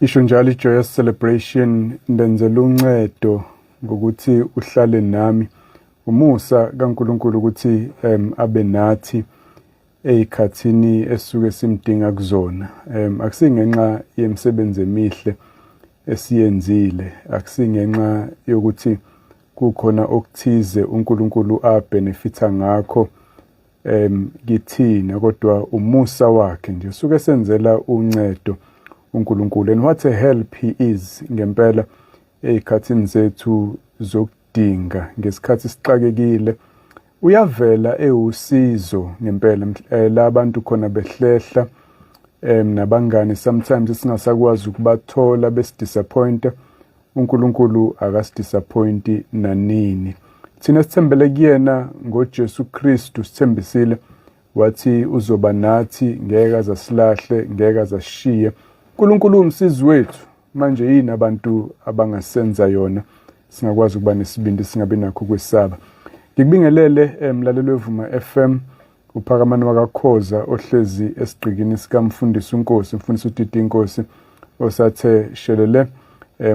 Isho njalo i-Joyous Celebration ndenzela uncedo ngokuthi uhlale nami. Umusa kaNkulunkulu ukuthi abe nathi ey'khathini esisuke simdinga kuzona. Akusingenxa yemisebenzi emihle esiyenzile, akusingenxa yokuthi kukhona okuthize uNkulunkulu abhenefitha ngakho kithina, kodwa umusa wakhe nje usuke senzela uncedo uNkulunkulu. And what a help he is ngempela ey'khathini zethu zokudinga, ngesikhathi sixakekile uyavela ewusizo ngempela. La abantu khona behlehla nabangani sometimes singasakwazi ukubathola besidisappointa, uNkulunkulu akasidisappointi nanini. Thina sithembele kuyena ngoJesu Kristu, sithembisile wathi uzoba nathi, ngeke azasilahle, ngeke azasishiye. uNkulunkulu umsizi wethu. Manje yini abantu abangasenza yona singakwazi ukuba nesibindi, singabi nakho ukwesaba. Ngikubingelele mlalelo weVuma FM, uPhakamani wakaKhoza ohlezi esigqikini sikaMfundisi uNkosi, Mfundisi uDidi Nkosi osathe shelele.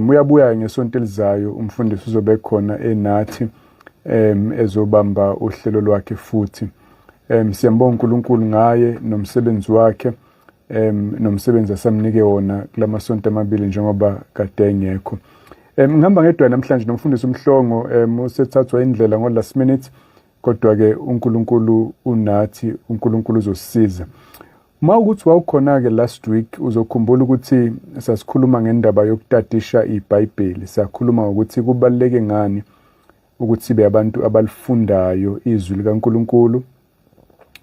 Uyabuya ngesonto elizayo umfundisi uzobe khona enathi ezobamba uhlelo lwakhe futhi. Siyambonga uNkulunkulu ngaye nomsebenzi wakhe, nomsebenzi asamnike wona kulamasonto amabili njengoba kade engekho. Ngihamba ngedwa namhlanje nomfundisi uMhlongo, usethathwa indlela ngo last minute, kodwa ke uNkulunkulu unathi, uNkulunkulu uzosisiza. Uma ukuthi wawukhona ke last week uzokhumbula ukuthi sasikhuluma ngendaba yokutadisha iBhayibheli. Sakhuluma ukuthi kubaluleke ngani ukuthi sibe abantu abalifundayo izwi likaNkulunkulu,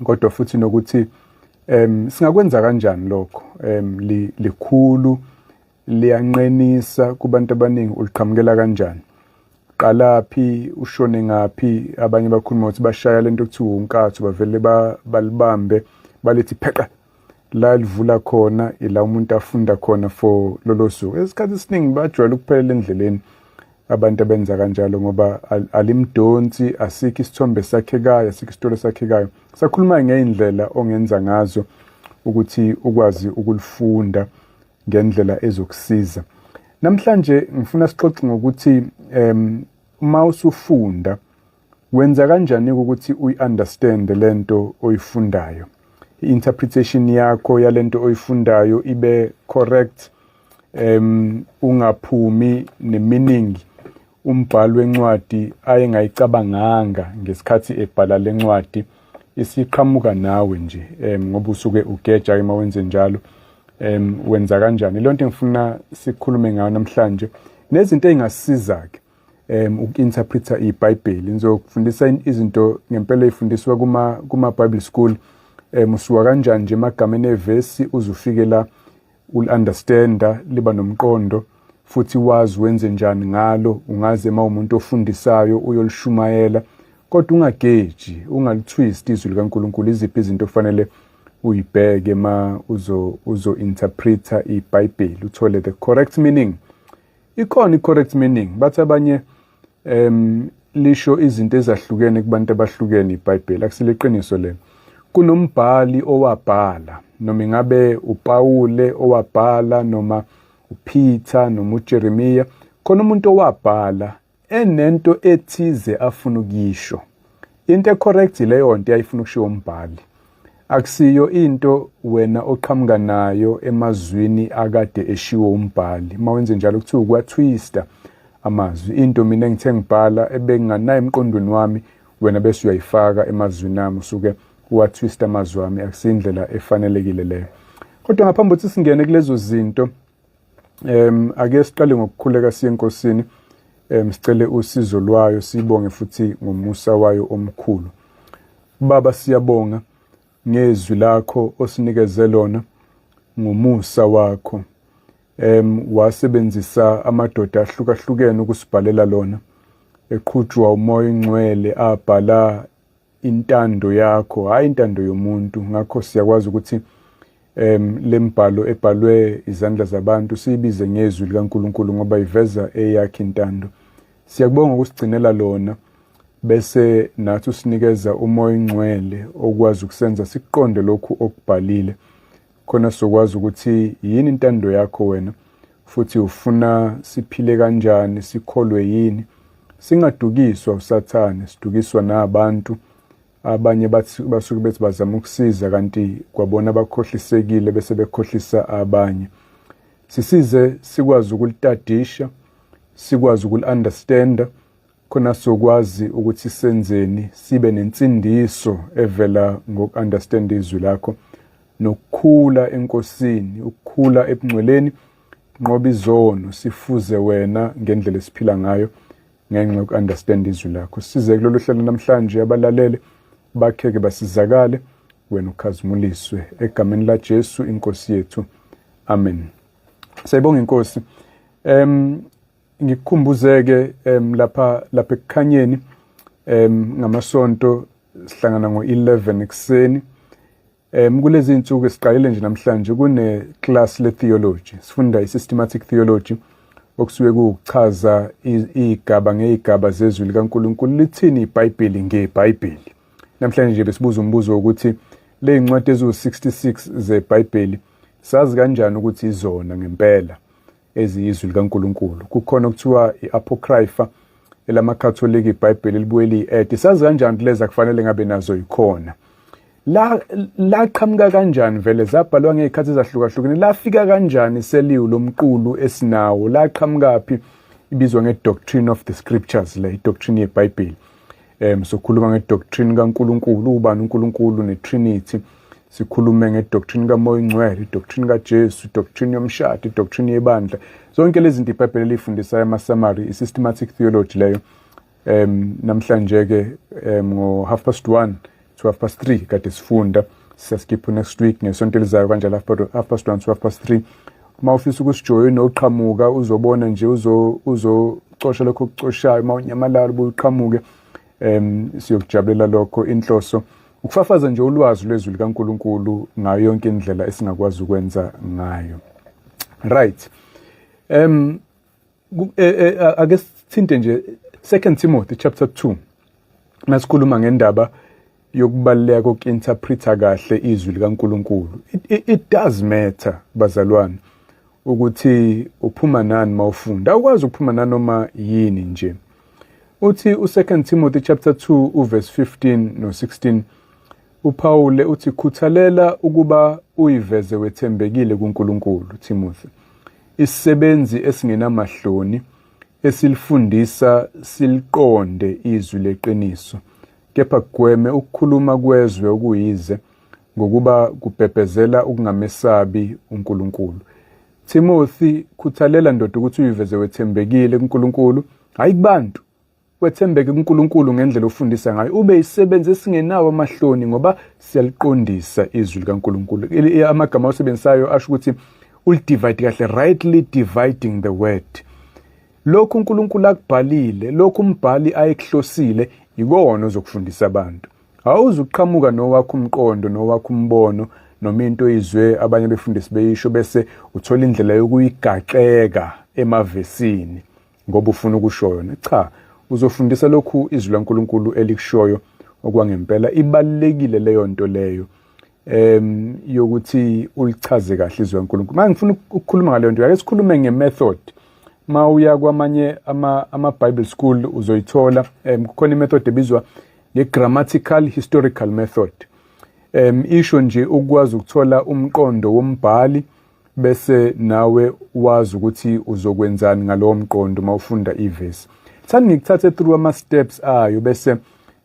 kodwa futhi nokuthi singakwenza kanjani lokho. Likhulu, liyanqenisa kubantu abaningi, uliqhamukela kanjani, qalaphi, ushone ngaphi. Abanye bakhuluma ukuthi bashaya lento kuthiwa unkathu, bavele balibambe balethi pheqa la livula khona, ila umuntu afunda khona for lolo suku. Esikhathi esiningi bajwayele ukuphelela endleleni abantu abenza kanjalo ngoba alimdonsi, asikho isithombe sakhekayo, asikho isitolo sakhekayo. Sakhuluma ngey'ndlela ongenza ngazo ukuthi ukwazi ukulifunda ngendlela ezokusiza. Namhlanje ngifuna sixoxe ngokuthi uma usufunda wenza kanjani ukuthi uyi-understand lento oyifundayo, i-interpretation yakho yalento oyifundayo ibe correct, ungaphumi ne-meaning umbhali wencwadi ayengayicabanganga ngesikhathi ebhala lencwadi, isiqhamuka nawe nje ngoba usuke ugeja uma wenze njalo. Wenza kanjani? Lonto ngifuna sikhulume ngayo namhlanje, nezinto ey'ngasisiza-ke uku-interpreta iBhayibheli. Ngizokufundisa izinto ngempela ey'fundiswa kuma-Bible school. Usuka kanjani nje emagameni evesi uzufike la ul-understanda, liba nomqondo futhi wazi wenze njani ngalo. Ungaze uma umuntu ofundisayo uyolishumayela, kodwa ungageji, ungalithwist izwi likaNkulunkulu. Iziphi izinto kufanele uyibheke ma uzo-interpreta iBhayibheli, uthole the correct meaning. Ikhona i-correct meaning, bathi abanye lisho izinto ezahlukene kubantu abahlukene iBhayibheli. Akusiliqiniso lelo. Kunombhali owabhala, noma ingabe uPawule owabhala, noma uPeter, noma uJeremiya. Khona umuntu owabhala enento ethize afuna ukuyisho. Into ecorrect leyo nto ayifuna ukushiwo umbhali. Akusiyo into wena oqhamuka nayo emazwini akade eshiwo umbhali. Uma wenze njalo kuthiwa ukwatwista amazwi. Into mina engithe ngibhala ebenganayo emqondweni wami, wena bese uyayifaka emazwini ami, usuke uwatwista amazwi ami. Akusindlela efanelekile leyo. Kodwa ngaphambi kokuthi singene kulezo zinto, ake siqale ngokukhuleka siye eNkosini, sicele usizo lwayo, sibonge futhi ngomusa wayo omkhulu. Baba, siyabonga ngezwi lakho osinikeze lona, ngomusa wakho. Wasebenzisa amadoda ahlukahlukene ukusibhalela lona, eqhutshwa umoya ingcwele, abhala intando yakho, hayi intando yomuntu. Ngakho siyakwazi ukuthi lembhalo ebhalwe izandla zabantu siyibize ngezwi likaNkulunkulu ngoba iveza eyakhe intando. Siyakubonga ukusigcinela lona, bese nathi usinikeza umoya ingcwele okwazi ukusenza siqonde lokhu okubhalile, khona sokwazi ukuthi yini intando yakho wena, futhi ufuna siphile kanjani, sikholwe yini. Singadukiswa usathane, sidukiswa nabantu abanye basuke bethi bazama ukusiza kanti kwabona bakhohlisekile bese bekhohlisa abanye. Sisize sikwazi ukulitadisha, sikwazi ukul-understanda, khona sokwazi ukuthi senzeni, sibe nensindiso evela ngoku-understand izwi lakho, nokukhula enkosini, ukukhula ebungcweleni, nqoba izono, sifuze wena ngendlela esiphila ngayo ngenxa yoku-understand izwi lakho. Size kulolu hlelo namhlanje abalalele bakheke basizakale, wena ukhazimuliswe egameni la Jesu inkosi yethu. Amen. Sayibonga inkosi. Ngikukhumbuzeke lapha ekukhanyeni ngamasonto sihlangana ngo-11 ekseni. Kulezi insuku esiqalile nje namhlanje kune class le theology. Sifunda i-systematic theology okusuke kuchaza igaba ngegaba zezwi likaNkulunkulu. Lithini iBhayibheli ngeBhayibheli? Namhlanje nje besibuza umbuzo ukuthi le incwadi ezu-66 zeBhayibheli sazi kanjani ukuthi izona ngempela eziyizwi likaNkulunkulu? Kukhona okuthiwa i-apocrypha elamakatholika, iBhayibheli elibuye liyi-ede. Sazi kanjani lezi akufanele ngabe nazo yikhona? Laqhamuka kanjani vele? Zabhalwa ngezikhathi ezahlukahlukene. Lafika kanjani seliwu lomqulu esinawo? Laqhamukaphi? Ibizwa nge-doctrine of the scriptures, le doctrine yeBhayibheli. Sokhuluma ngedoctrine kaNkulunkulu, ubani uNkulunkulu ne-Trinity. Sikhulume ngedoctrine kaMoya Ngcwele, idoctrine kaJesu, idoctrine yomshado, idoctrine yebandla. Zonke lezi zinto iBhayibheli lifundisayo ama-summary, i-systematic theology leyo. Namhlanje-ke ngo-1:30 to 3:30 kade sifunda. Siyaskipha next week ngesonto elizayo kanjalo 1:30 to 3:30. Uma ufisa ukusijoyina oqhamuka uzobona nje uzocosha lokho okucoshayo, uma unyamalala ubuye uqhamuke. Siyokujabulela lokho. Inhloso ukufafaza nje ulwazi lwezwi likaNkulunkulu ngayo yonke indlela esingakwazi ukwenza ngayo. Right. Ake sithinte nje 2 Timothy chapter 2. Masikhuluma ngendaba yokubaluleka koku-interpreta kahle izwi likaNkulunkulu. It does matter, bazalwane, ukuthi uphuma nani mawufunda. Awukwazi ukuphuma nanoma yini nje. Uthi u2 Timothy chapter 2 verse 15 no-16, uPawule uthi khuthalela ukuba uyiveze wethembekile kuNkulunkulu, Timothy, isisebenzi esingenamahloni, esilifundisa siliqonde izwi leqiniso, kepha gweme ukukhuluma kwezwe okuyize ngokuba kubhebhezela ukungamesabi uNkulunkulu. Timothy, khuthalela ndoda ukuthi uyiveze wethembekile kuNkulunkulu, hayi kubantu. Wethembeke kuNkulunkulu ngendlela ofundisa ngayo, ube isisebenzi esingenawo amahloni ngoba siyaliqondisa izwi likaNkulunkulu. Amagama osebenzisayo asho ukuthi ulidivide kahle, rightly dividing the word. Lokhu uNkulunkulu akubhalile, lokhu umbhali ayekuhlosile, ikona ozokufundisa abantu. Awuzuqhamuka nowakho umqondo, nowakho umbono, noma into izwe abanye befundisi beyisho bese uthola indlela yokuyigaxeka emavesini ngoba ufuna ukusho yona. Cha, uzofundisa lokhu izwi laNkulunkulu elikushoyo okwangempela. Ibalekile leyo nto leyo yokuthi ulichaze kahle izwi laNkulunkulu. Manje ngifuna ukukhuluma ngaleyo nto. Ake sikhulume ngemethod. Ma uya kwamanye ama-Bible school uzoyithola kukhona imethod ebizwa nge-grammatical historical method. Isho nje ukwazi ukuthola umqondo wombhali bese nawe wazi ukuthi uzokwenzani ngalowo mqondo mawufunda ivesi. Thani ngikuthathe through ama-steps ayo bese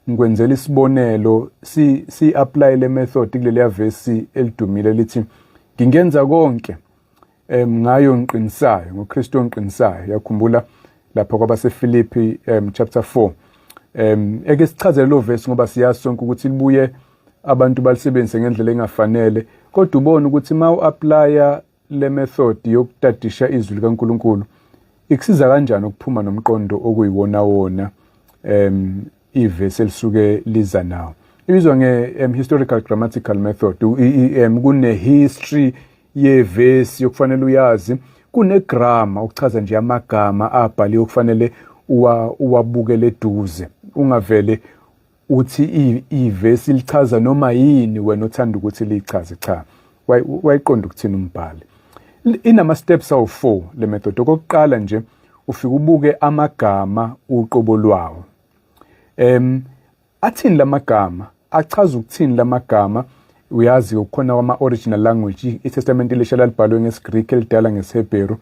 ngikwenzela isibonelo, si-apply le method kuleliya vesi elidumile lithi ngingenza konke ngayo ngiqinisayo, ngoKristu ongiqinisayo. Yakhumbula lapha kwabaseFilipi chapter 4. Eke sichazele lo verse ngoba siyazi sonke ukuthi libuye abantu balisebenzise ngendlela engafanele, kodwa ubone ukuthi ma u-applya le method yokutadisha izwi likaNkulunkulu ikusiza kanjani ukuphuma nomqondo okuyiwona wona ivesi elisuke liza nawo. Ibizwa nge-historical grammatical method. Kune-history yevesi yokufanele uyazi, kune-grammar ukuchaza nje amagama abhaliwe okufanele uwabukele eduze, ungavele uthi ivesi lichaza noma yini wena othanda ukuthi lichaze. Cha, wayiqonda ukuthini umbhali. Inama steps awu-4 le method. Okokuqala nje ufike ubuke amagama uqobo lwawo. Athini lamagama? Achaza ukuthini lamagama? Uyazi ukhona kwama-original language, iTestament elisha lalibhalwe ngesiGreek elidala ngesiHebheru.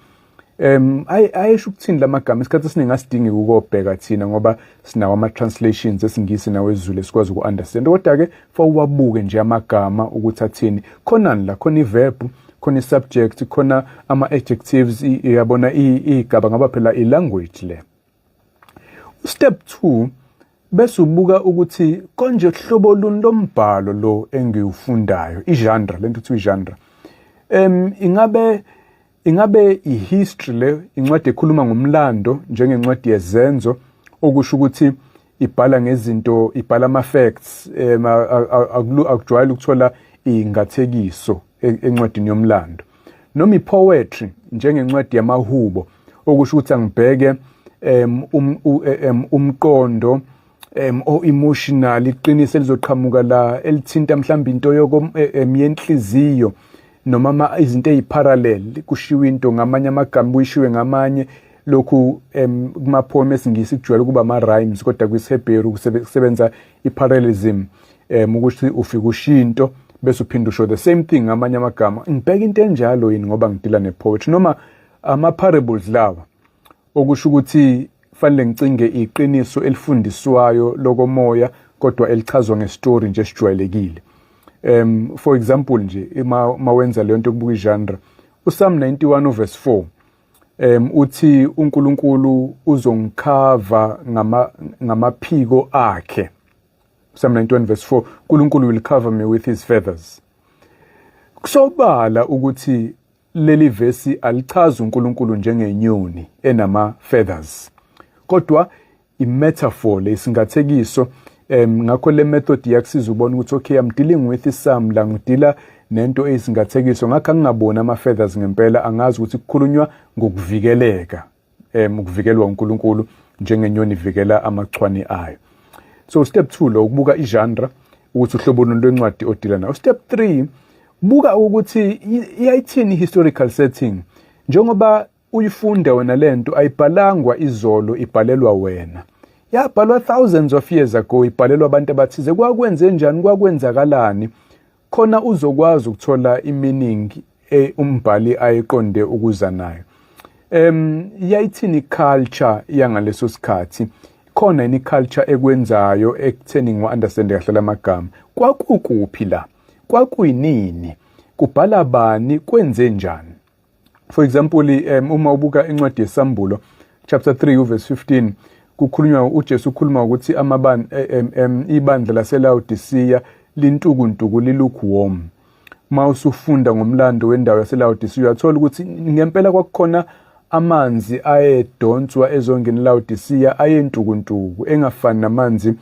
Ayesho ukuthini lamagama? Isikhathi esiningi asidingi ukubheka thina ngoba sinawo ama-translations esingisi nawesiZulu esikwazi uku-understand. Kodwa-ke fawuwabuke nje amagama ukuthi athini. Khonani la, khona i-verb, khona i-subject, khona ama-adjectives, uyabona igaba ngaba phela i-language le. Step 2, bese ubuka ukuthi konje hlobo luni lombhalo lo engiwufundayo, i-genre, lento kuthiwa i-genre. Ingabe i-history le, incwadi ekhuluma ngomlando njengencwadi yezenzo, okusho ukuthi ibhala ngezinto, ibhala ama-facts, akujwayele ukuthola ingathekiso encwadini yomlando. Noma i-poetry njengencwadi yamahubo, okusho ukuthi angibheke umqondo o-emotional, iqiniso elizoqhamuka la elithinta mhlawumbe into yenhliziyo noma izinto eziparallel, kushiwo into ngamanye amagama kuyishiwe ngamanye. Lokhu kuma-poem esingisi kujwayele ukuba ama-rhymes, kodwa kwisiHebheru kusebenza i-parallelism, ukuthi ufike ushinto bese uphinde usho the same thing ngamanye amagama. Ngibheka into enjalo yini ngoba ngidila ne-poetry noma ama-parables lawa, okusho ukuthi fanele ngicinge iqiniso elifundiswayo lokomoya kodwa elichazwa ngestory nje esijwayelekile. For example nje mawenza leyo nto yokubuka i-genre, uPsalm 91 verse 4 uthi uNkulunkulu uzongikhava ngamaphiko akhe. Psalm 91 verse 4, uNkulunkulu will cover me with his feathers. Kusobala ukuthi leli verse alichazi uNkulunkulu njengenyoni enama feathers, kodwa i-metaphor lesingathekiso. Ngakho le method yakusiza ubona ukuthi okay, I'm dealing with isam la, ngidila nento esingathekiso, ngakho angingabona ama-feathers ngempela, angazi ukuthi kukhulunywa ngokuvikeleka, ukuvikelwa uNkulunkulu njengenyoni ivikela amachwane ayo. So step 2 lo, ukubuka i-genre ukuthi uhlobo lwencwadi odila nayo. Step 3, buka ukuthi iyayithini historical setting. Njengoba uyifunda wena lento ayibhalangwa izolo, ibhalelwa wena. Yabhalwa thousands of years ago, ibhalelwa abantu abathize. Kwakwenze njani, kwakwenzakalani, khona uzokwazi ukuthola i-meaning umbhali ayiqonde ukuza nayo. Iyayithini culture yangaleso sikhathi, khona yini culture ekwenzayo ekutheni ngiwa-understand kahle lamagama. Kwakukuphi la, kwakuyinini, kubhala bani, kwenze njani. For example, uma ubuka incwadi yesambulo chapter 3 verse 15, kukhulunywa uJesu ukhuluma ukuthi ibandla laseLaodicea lintukuntuku, lilukewarm. Mawusufunda ngomlando wendawo yaseLaodicea uyathola ukuthi ngempela kwakukhona amanzi ayedonswa ezongeni eLaodicea ayentukuntuku, engafani namanzi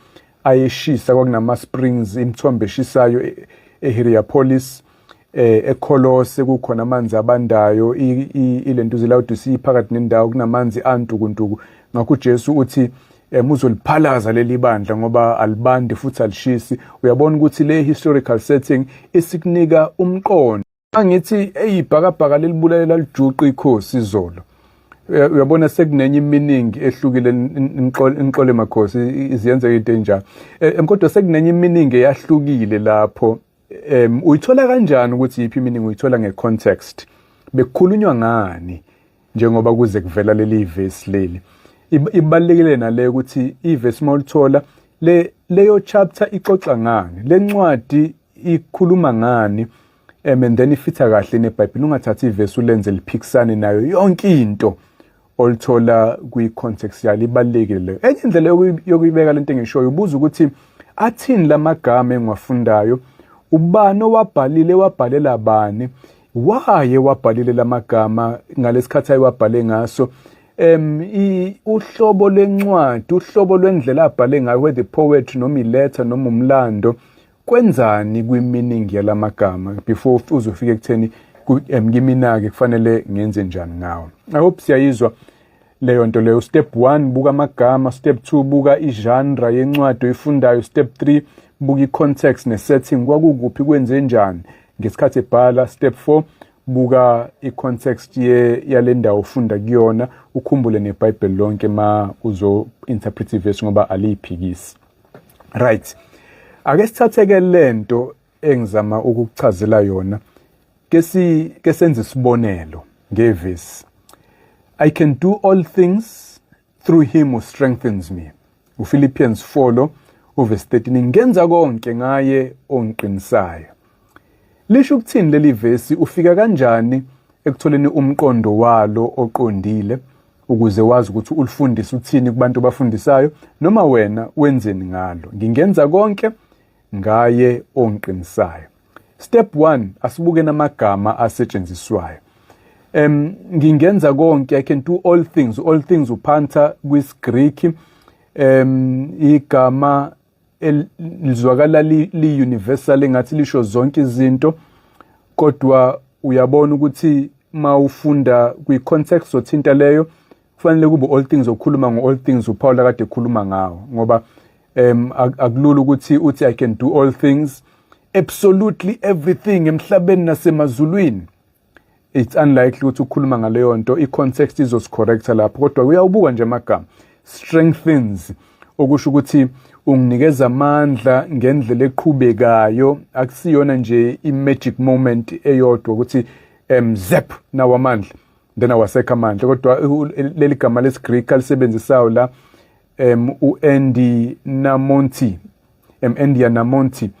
ayeshisa. Kwakunama springs, imithombo eshisayo eHierapolis, eKolose kukhona amanzi abandayo. Ilento zeLaodicea phakathi nendawo kunamanzi antukuntuku. Ngakho uJesu uthi uzoliphalaza leli bandla ngoba alibandi futhi alishisi. Uyabona ukuthi le historical setting isikunika umqondo. Angithi eyibhakabhaka lelibulalela lijuqa ikhosi izolo. Uyabona sekunenye iminingi ehlukile inqole makhosi iziyenza into enjalo. Kodwa sekunenye iminingi eyahlukile lapho. Uyithola kanjani ukuthi iphi iminingi? Uyithola ngecontext. Bekukhulunywa ngani njengoba kuze kuvela leli verse leli. Ibalekile nale ukuthi iverse mawulithola leyo chapter ixoxa ngani, lencwadi ikhuluma ngani, and then ifitha kahle neBhayibheli. Ungathathi iverse ulenze liphikisane nayo yonke into olithola kwi-context yalo. Ibalekile. Enye indlela yokuyibeka lento engishoyo, ubuza ukuthi athini lamagama engiwafundayo, ubani owabhalile, wabhalela bani, waye wabhalile lamagama ngalesikhathi ayiwabhale ngaso. Uhlobo lwencwadi, uhlobo lwendlela abhale ngayo, whether poetry noma iletter noma umlando, kwenzani kwi-meaning yalamagama before uzofika ekutheni ngiminake kufanele ngenze njani ngawo. I hope siyayizwa leyo nto leyo. Step 1, buka amagama. Step 2, buka i-genre yencwadi oyifundayo. Step 3, buka i-context ne-setting, kwakukuphi, kwenze njani ngesikhathi ebhala. Step 4, buka i-context yale ndawo ufunda kuyona, ukhumbule neBhayibheli lonke ma uzo-interpret iverse ngoba aliyiphikisi. Right. Ake sithathe-ke lento engizama ukukuchazela yona. Ke senze isibonelo ngevesi. I can do all things through him who strengthens me. UPhilippians 4 verse 13, ngenza konke ngaye ongiqinisayo. Lisho ukuthini leli vesi? Ufika kanjani ekutholeni umqondo walo oqondile ukuze wazi ukuthi ulifundisa uthini kubantu abafundisayo noma wena wenzeni ngalo? Ngingenza konke ngaye ongiqinisayo. Step 1, asibuke namagama asetshenziswayo. Ngingenza konke, I can do all things. All things uphantha kwisiGreek, igama lizwakala li universal ngathi lisho zonke izinto, kodwa uyabona ukuthi mawufunda kwi-context othinta leyo kufanele kube all things okhuluma ngo-all things uPaul kade ekhuluma ngawo, ngoba akulula ukuthi uthi I can do all things, absolutely everything emhlabeni nasemazulwini. It's unlikely ukuthi ukhuluma ngaleyo nto, i-context izosicorrecta lapho, kodwa uyawubuka nje amagama. Strengthens, okusho ukuthi unginikeza amandla ngendlela eqhubekayo, akusiyona nje i-magic moment eyodwa ukuthi zep nawo amandla then awasekho amandla, kodwa leli gama lesiGreek alisebenzisayo la u-endinamonti, endianamonti,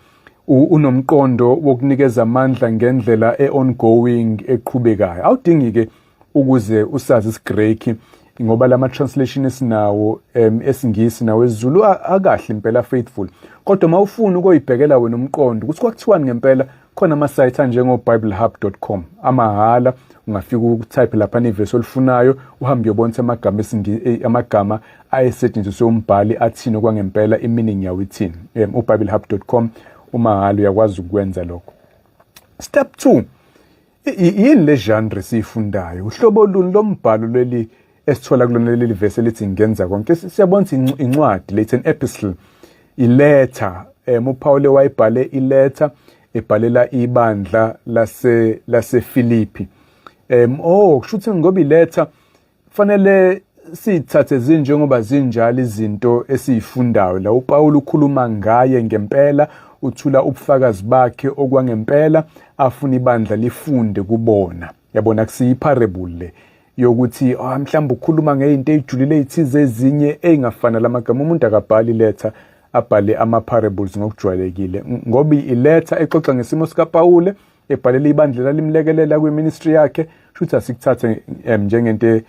unomqondo wokunikeza amandla ngendlela e-ongoing eqhubekayo. Awudingi-ke ukuze usazi isiGreek ngoba lama translation esinawo esingisi nawo esiZulu akahle impela faithful, kodwa mawufuna ukuyibhekela wena umqondo ukuthi kwakuthiwani ngempela, khona ama-site anjengo-biblehub.com amahala, ungafika ukutype lapha neverse olifunayo uhambe uyobona amagama ayesetshenziswe umbhali athini okwangempela, i-meaning yawo ithini. ubiblehub.com umahala uyakwazi ukwenza lokho. Step 2, yini le genre siyifundayo? Uhlobo luni lombhalo leli esithola kulona leli verse elithi ngenza konke? Siyabona ukuthi incwadi lethi, an epistle, iletter. uPaul wayibhale iletter, ebhalela ibandla laseFilipi. Kusho ukuthi ngoba iletter fanele sithathe zinjengoba zinjalo izinto esiyifundayo. La uPaul ukhuluma ngaye ngempela, uthula ubufakazi bakhe okwangempela, afuna ibandla lifunde kubona. Yabona kusiyiparable le yokuthi mhlawumbe ukhuluma ngeinto ejulile ezithize ezinye engafana lamagama. Umuntu akabhali iletter abhale ama-parables ngokujwayelekile, ngoba iletter exoxa ngesimo sikaPawule ebhalela ibandla limlekelela kwi-ministry yakhe, futhi asikuthathe njengento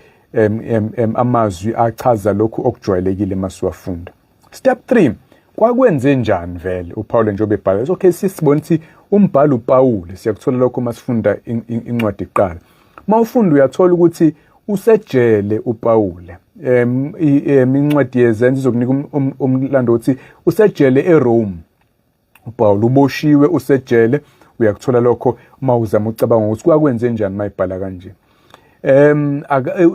amazwi achaza lokhu okujwayelekile masiwafunda. Step 3, kwakwenze njani vele uPaul njengoba ebhala? Okay, sisibona ukuthi umbhalo uPaul, siyakuthola lokho masifunda incwadi iqala. Mawufunda uyathola ukuthi usejele uPaul. Incwadi yezenzo izokunika umlando ukuthi usejele eRome. uPaul uboshiwe, usejele. Uyakuthola lokho mawuzama ucabanga ukuthi kwakwenze njani mayibhala kanje.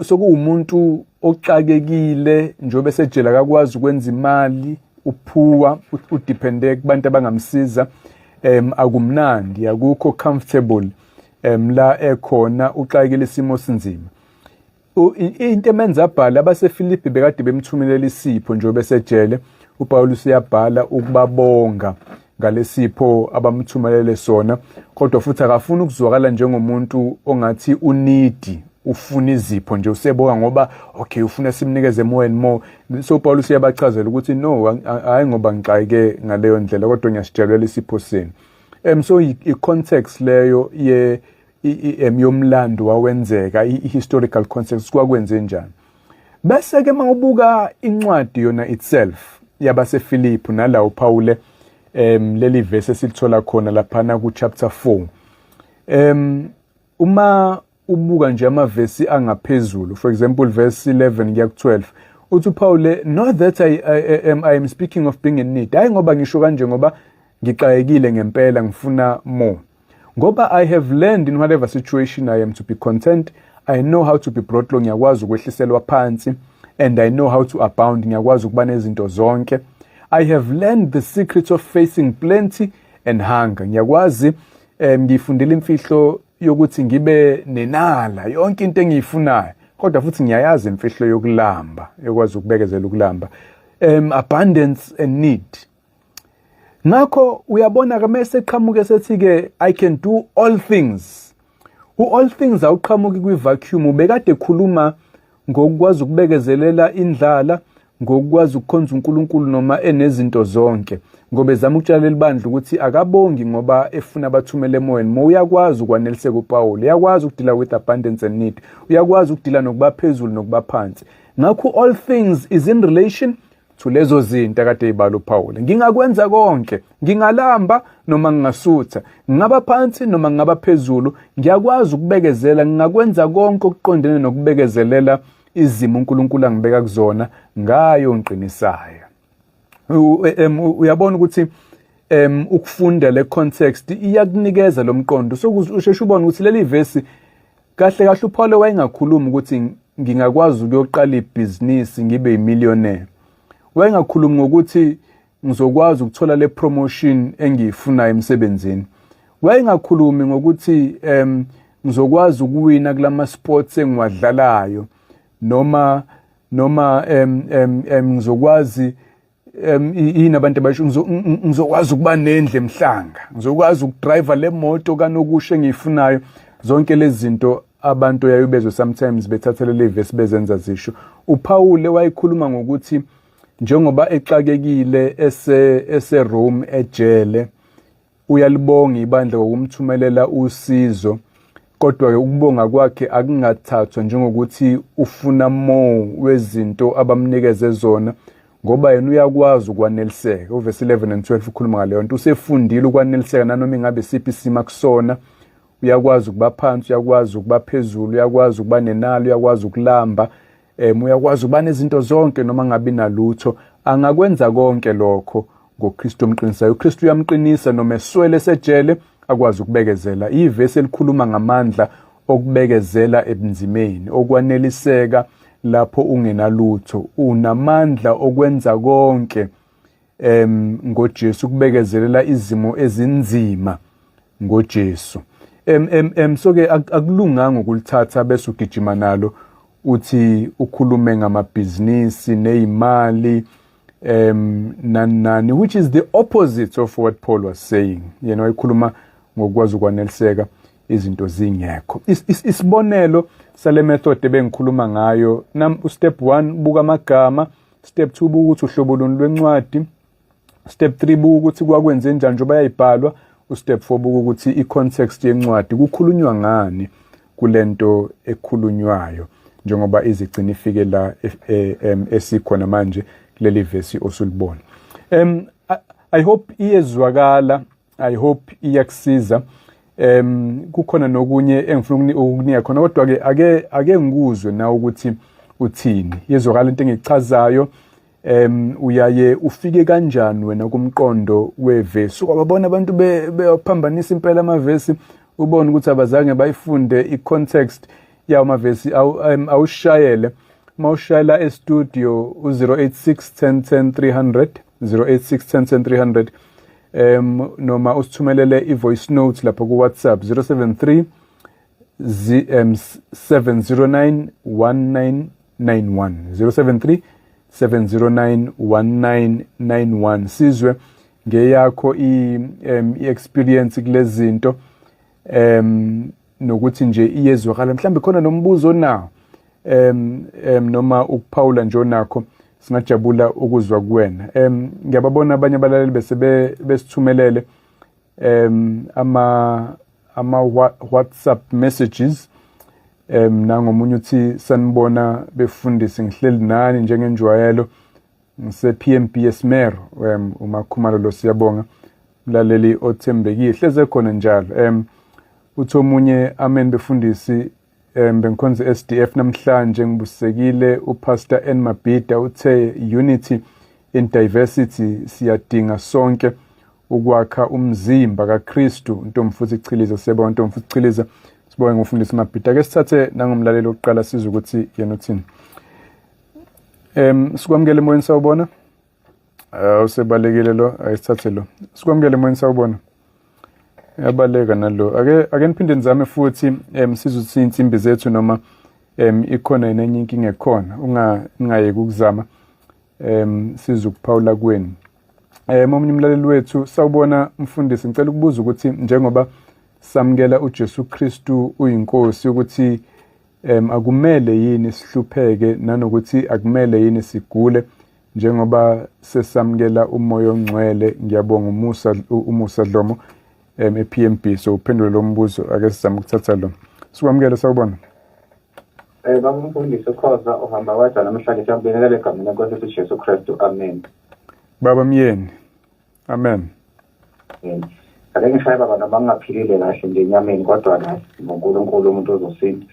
Sokuwumuntu oxakekile njengoba esejele, akakwazi ukwenza imali, uphuwa, udepende kubantu abangamsiza, akumnandi, akukho comfortable la ekhona, uxakekile isimo sinzima. Into emenza abhala abaseFilipi bekade bemthumelela isipho njengoba esejele. uPaul uyabhala ukubabonga ngalesipho abamthumelele sona, kodwa futhi akafuni ukuzwakala njengomuntu ongathi unidi, ufuna izipho nje, usebonga ngoba okay ufuna simnikeze more and more. So uPaul uyabachazela ukuthi no, hayi ngoba ngixakeke ngaleyo ndlela, kodwa ngiyasijelela isipho senu. So i-context leyo yomlando wawenzeka, i-historical context, kwakwenze njani. Bese ke mawubuka incwadi yona itself yabaseFilipi nala uPaul leli verse esilithola khona laphana ku chapter 4. Uma ubuka nje amavesi angaphezulu, for example verse 11 kuya ku12, uthi uPaul, not that I am speaking of being in need. Hayi ngoba ngisho kanje ngoba ngixakekile ngempela ngifuna more. Ngoba I have learned in whatever situation I am to be content. I know how to be brought low, ngiyakwazi ukwehliselwa phansi, and I know how to abound, ngiyakwazi ukuba nezinto zonke. I have learned the secret of facing plenty and hunger. Ngiyakwazi ngifundile imfihlo yokuthi ngibe nenala yonke into engiyifunayo, kodwa futhi ngiyayazi imfihlo yokulamba, yokwazi ukubekezela ukulamba. Abundance and need. Ngakho uyabona ke mase qhamuke sethi-ke I can do all things. All things awuqhamuki kwi-vacuum, ubekade ekhuluma ngokukwazi ukubekezelela indlala, ngokukwazi ukukhonza uNkulunkulu noma enezinto zonke, ngoba ezama ukutshalela ibandla ukuthi akabongi ngoba efuna abathumele emoyeni. Mo uyakwazi ukwaneliseka uPaul, uyakwazi ukudila with abundance and need, uyakwazi ukudila nokuba phezulu nokuba phansi. Ngakho all things is in relation to lezo zinto akade eyibala uPaul. Ngingakwenza konke, ngingalamba noma ngingasutha, ngingaba phansi noma ngingaba phezulu, ngiyakwazi ukubekezela, ngingakwenza konke okuqondene nokubekezelela izimo uNkulunkulu angibeka kuzona ngayo ngiqinisayo. Uyabona ukuthi ukufunda le context iyakunikeza lo mqondo, sokusheshe ubone ukuthi leli verse kahle kahle uPaul wayengakhuluma ukuthi ngingakwazi ukuyoqala ibhizinisi ngibe yimillionaire. Wayengakhulumi ngokuthi ngizokwazi ukuthola le promotion engiyifunayo emsebenzini. Wayengakhulumi ngokuthi ngizokwazi ukuwina kulama sports engiwadlalayo noma ngizokwazi yini abantu abasho ngizokwazi ukuba nendle emhlanga, ngizokwazi ukudrive le moto kanokusho engiyifunayo. Zonke lezi zinto abantu yayibezwe sometimes bethathele le verse bezenza zisho. uPaul wayekhuluma ngokuthi njengoba exakekile ese Rome ejele, uyalibonga ibandla ngokumthumelela usizo, kodwa ukubonga kwakhe akungathathwa njengokuthi ufuna more wezinto abamnikeze zona, ngoba yena uyakwazi ukwaneliseka. Uverse 11 and 12 ukhuluma ngaleyo nto. Usefundile ukwaneliseka nanoma ingabe siphi isimo akusona. Uyakwazi ukuba phansi, uyakwazi ukuba phezulu, uyakwazi ukuba nenalo, uyakwazi ukulamba, uyakwazi ukuba nezinto zonke noma ngabe nalutho. Angakwenza konke lokho ngoKristu omqinisayo. uKristu uyamqinisa noma eswele sejele akwazi ukubekezela. Ivesi elikhuluma ngamandla okubekezela ebunzimeni, okwaneliseka lapho ungenalutho. Unamandla okwenza konke ngoJesu, ukubekezelela izimo ezinzima ngoJesu. So-ke akulunganga ukulithatha bese ugijima nalo uthi ukhulume ngamabhizinisi nezimali nani, which is the opposite of what Paul was saying. Yena wayekhuluma ngokwazi ukwaneliseka izinto zingekho. Isibonelo sale method ebengikhuluma ngayo, step 1 buka amagama, step 2 buka ukuthi uhlobo luni lwencwadi, step 3 buka ukuthi kwakwenze njani njengoba yayibhalwa, step 4 buka ukuthi i-context yencwadi kukhulunywa ngani kulento ekhulunywayo, njengoba izigcina ifike la esikhona manje kuleli verse osulibona. I hope iyezwakala, I hope iyakusiza. Kukhona nokunye engifuna ukunika khona, kodwa ke ake ngikuzwe na ukuthi uthini. Yezwakala into engichazayo, uyaye ufike kanjani wena kumqondo weverse. Kwababona abantu beyaphambanisa impela amavesi, ubone ukuthi abazange bayifunde i-context yawo amavesi. Awushayele mawushayela e-studio u-086 10 10 300 086 10 10 300, noma usithumelele i-voice note lapho ku-WhatsApp 073 709 1991 073 709 1991. Sizwe ngeyakho i-experience kulezi zinto, nokuthi nje iyezwakala. Mhlambe khona nombuzo nawo noma ukuphawula nje onakho, singajabula ukuzwa kuwena. Ngiyababona abanye abalaleli bese besithumelele ama WhatsApp messages. Nangomunye uthi sanibona befundisi, ngihleli nani njengenjwayelo, ngise PMB Esmero, umakhumalo lo siyabonga, mlaleli othembekile hleze khona njalo. Uthi omunye amen befundisi, bengikhonze SDF namhlanje ngibusekile. uPastor N Mabhida uthe unity in diversity, siyadinga sonke ukwakha umzimba kaKristu. Ntomfuthi Chiliza, siyabonga Ntomfuthi Chiliza, sibonge ngumfundisi Mabhida. Ake sithathe nangomlaleli oqala sizwe ukuthi yena uthini. Sikwamukele emoyeni, sawubona. Usebalekile lo, ayisithathe lo. Sikwamukele emoyeni, sawubona. Yabaleka nalo. Ake niphinde nizame futhi sizuthi insimbi zethu noma ikhona enye inkinga ekhona. Ungayeki ukuzama sizukuphawula kwenu. Omunye umlaleli wethu sawubona mfundisi, ngicela ukubuza ukuthi njengoba samukela uJesu Kristu uyinkosi ukuthi akumele yini sihlupheke nanokuthi akumele yini sigule njengoba sesamukela umoya ongcwele. Ngiyabonga umusa Dlomo ePMB. So uphendule lo mbuzo, ake sizame ukuthatha lo. Sikwamukele, sawubona. Baba mfundisi ukhoza uhamba wedwa namhlanje siyabingelela egameni lenkosi yethu Jesu Kristu. Amen. Baba Myeni. Amen. Ake ngishaye baba noma ngingaphilile kahle nje enyameni kodwa kahle ngoNkulunkulu umuntu uzosindwa.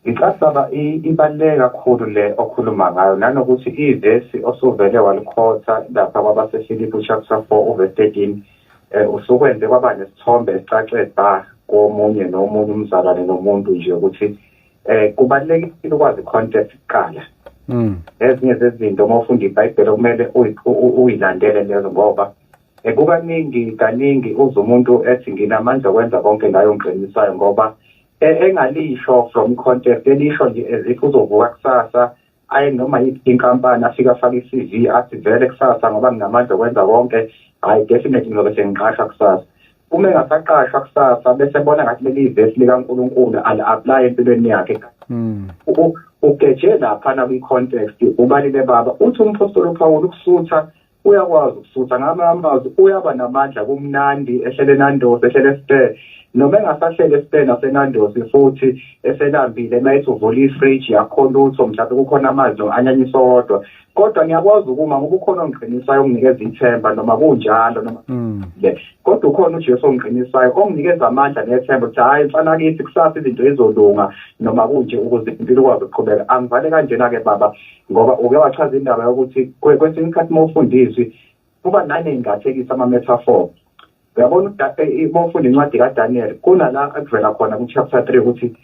Ngicabanga baba ibaluleke kakhulu le okhuluma ngayo nanokuthi ivesi osuvele walikhotha lapha kwabaseFilipi chapter 4 verse 13 usukwenze kwaba nesithombe esicace ba komunye nomunye umzalwane nomuntu nje ukuthi kubalulekile ukwazi context kuqala. Ezinye zezinto uma ufunda iBhayibheli kumele uyilandele lezo ngoba kaningi uze umuntu ethi nginamandla okwenza konke ngayo ngiqinisayo ngoba engalisho from context elisho nje ezikho uzovuka kusasa ayi noma inkampani afika afaka iCV athi vele kusasa ngoba nginamandla okwenza konke, hayi definitely ngizobe sengiqasha kusasa. Uma engasaqashwa kusasa bese bona ngathi leli ivesi likaNkulunkulu ali-apply empilweni yakhe. Ugeje lapha na kwi-context ubalile baba uthi umpostoli uPawulu ukusutha uyakwazi ukusutha ngamazwi uyaba namandla kumnandi ehlele nandosi ehlele Spare noma engasahlele Spare nasenandosi futhi eselambile mayethi uvula ifridge yakho lutho mhlawumbe kukhona amanzi anyanyiswa wodwa kodwa ngiyakwazi ukuma ngoba ukhona ongiqinisayo onginikeza ithemba noma kunjalo noma kodwa ukhona uJesu ongiqinisayo onginikeza amandla nethemba ukuthi hayi mfana kithi kusasa izinto ezolunga noma kunje ukuze impilo ikwazi ukuqhubeka. Angivale kanjena ke baba ngoba uke wachaza indaba yokuthi kwesinye isikhathi mawufundiswe kuba naney'ngathekisa ama-metaphor. Uyabona uma ufunda incwadi kaDaniel kunala ekuvela khona ku-chapter 3 ukuthi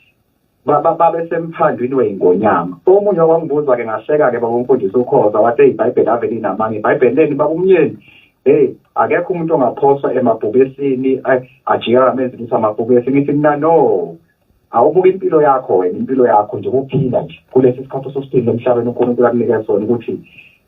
babe semphandweni wey'ngonyama. Omunye wakwangibuza-ke ngahleka-ke baba umfundisi ukhoza wathi iBhayibheli ave linamanga iBhayibheli leni baba umyeni akekho umuntu ongaphoswa emabhubesini ajika amenzi ukuthi amabhubesi. Ngithi mina no, awubuka impilo yakho wena, impilo yakho nje ukuphila nje kulesi sikhathi ososiphilile emhlabeni uNkulunkulu akunikeza sona ukuthi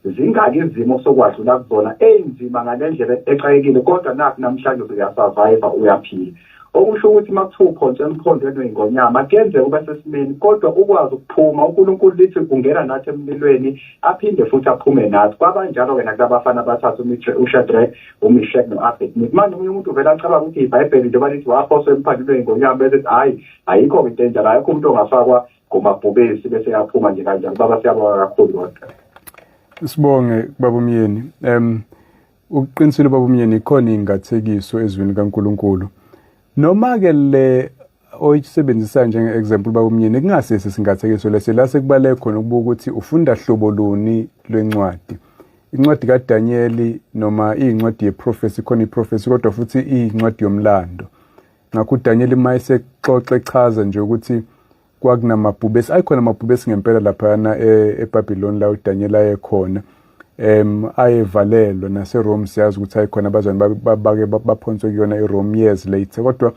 zingaki izimo sokwadlula kuzona enzima ngale ndlela exakekile kodwa nakho namhlanje uyasurvive uyaphila. Okusho ukuthi makuthiwa uphonse emphondweni wey'ngonyama kuyenzeka ube sesimeni kodwa ukwazi ukuphuma. uNkulunkulu lithi ungena nathi emlilweni aphinde futhi aphume nathi. Kwabanjalo-ke nakulabafana abathathu uShadrach, uMeshach no-Abednego. Manje omunye umuntu uvele acabanga ukuthi iBhayibheli njengoba lithi waphoswa emphandweni wey'ngonyama bese hayi ayikho into enjalo, ayikho umuntu ongafakwa ngomabhubesi bese yaphuma nje kanjalo. Baba siyabonga kakhulu kodwa. Sibonge baba Myeni. Uqinisile baba Myeni ikhona ingathekiso ezwini kaNkulunkulu. Noma-ke le oyisebenzisa njenge-example baba Myeni kungasese singathekiso lese la sekubaleke khona ukubuka ukuthi ufunda hlobo luni lwencwadi. Incwadi kaDaniel noma iyincwadi yeprofesi, khona iprofesi kodwa futhi iyincwadi yomlando. Ngakho uDaniel mayesexoxa echaza nje ukuthi kwakunamabhubesi, ayikhona amabhubesi ngempela laphana eBabylon la uDaniel ayekhona. Ayevalelwa naseRome siyazi ukuthi ayikhona abazwana bake baphonswe kuyona eRome years later kodwa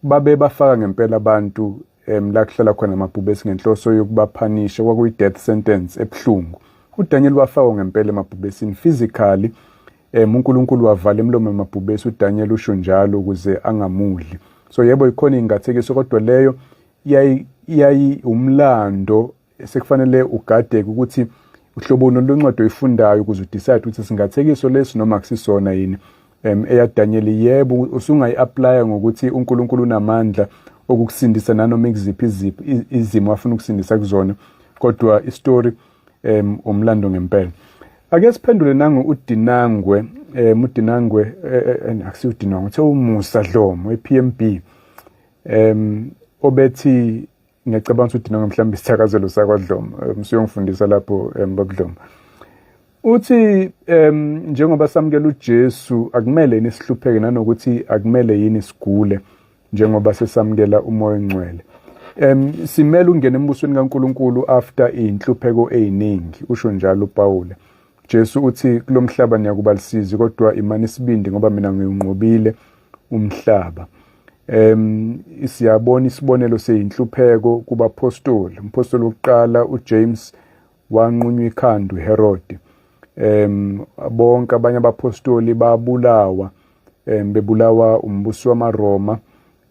babe bafaka ngempela abantu la kuhlala khona amabhubesi ngenhloso yokubaphanisha kwakuyi-death sentence ebuhlungu. uDaniel wafakwa ngempela emabhubesini physically. uNkulunkulu wavala emlomo emabhubesi, uDaniel usho njalo ukuze angamudli. So yebo ikhona ingathekiso kodwa leyo yayi umlando sekufanele ugadeke ukuthi uhlobo lwencwadi oyifundayo ukuze udecide ukuthi singathekiso lesi noma akusisona yini. eyaDaniel yebo usungayi-applya ngokuthi uNkulunkulu unamandla okukusindisa nanoma ekuziphi izimo afuna ukusindisa kuzona kodwa istory umlando ngempela. Ake siphendule nangu uDinangwe. uDinangwe akusiyo uDinangwe uthe umusa Dlomo ePMB. Obethi ngiyacabanga ukuthi uDinangwe mhlawumbe isithakazelo sakwaDlomo msiyongifundisa lapho bakuDlomo. Uthi njengoba samukela uJesu akumele yini sihlupheke nanokuthi akumele yini sigule njengoba sesamukela umoya ongcwele. Simele ungena embusweni kaNkulunkulu after inhlupheko eziningi, usho njalo uPawule. Jesu uthi kulomhlaba niyakuba lisizi kodwa imani isibindi ngoba mina ngiyunqobile umhlaba. Siyabona isibonelo seyinhlupheko kubapostoli. Umpostoli wokuqala uJames wanqunywa ikhanda uHerode. Bonke abanye abapostoli babulawa, bebulawa umbuso wamaRoma,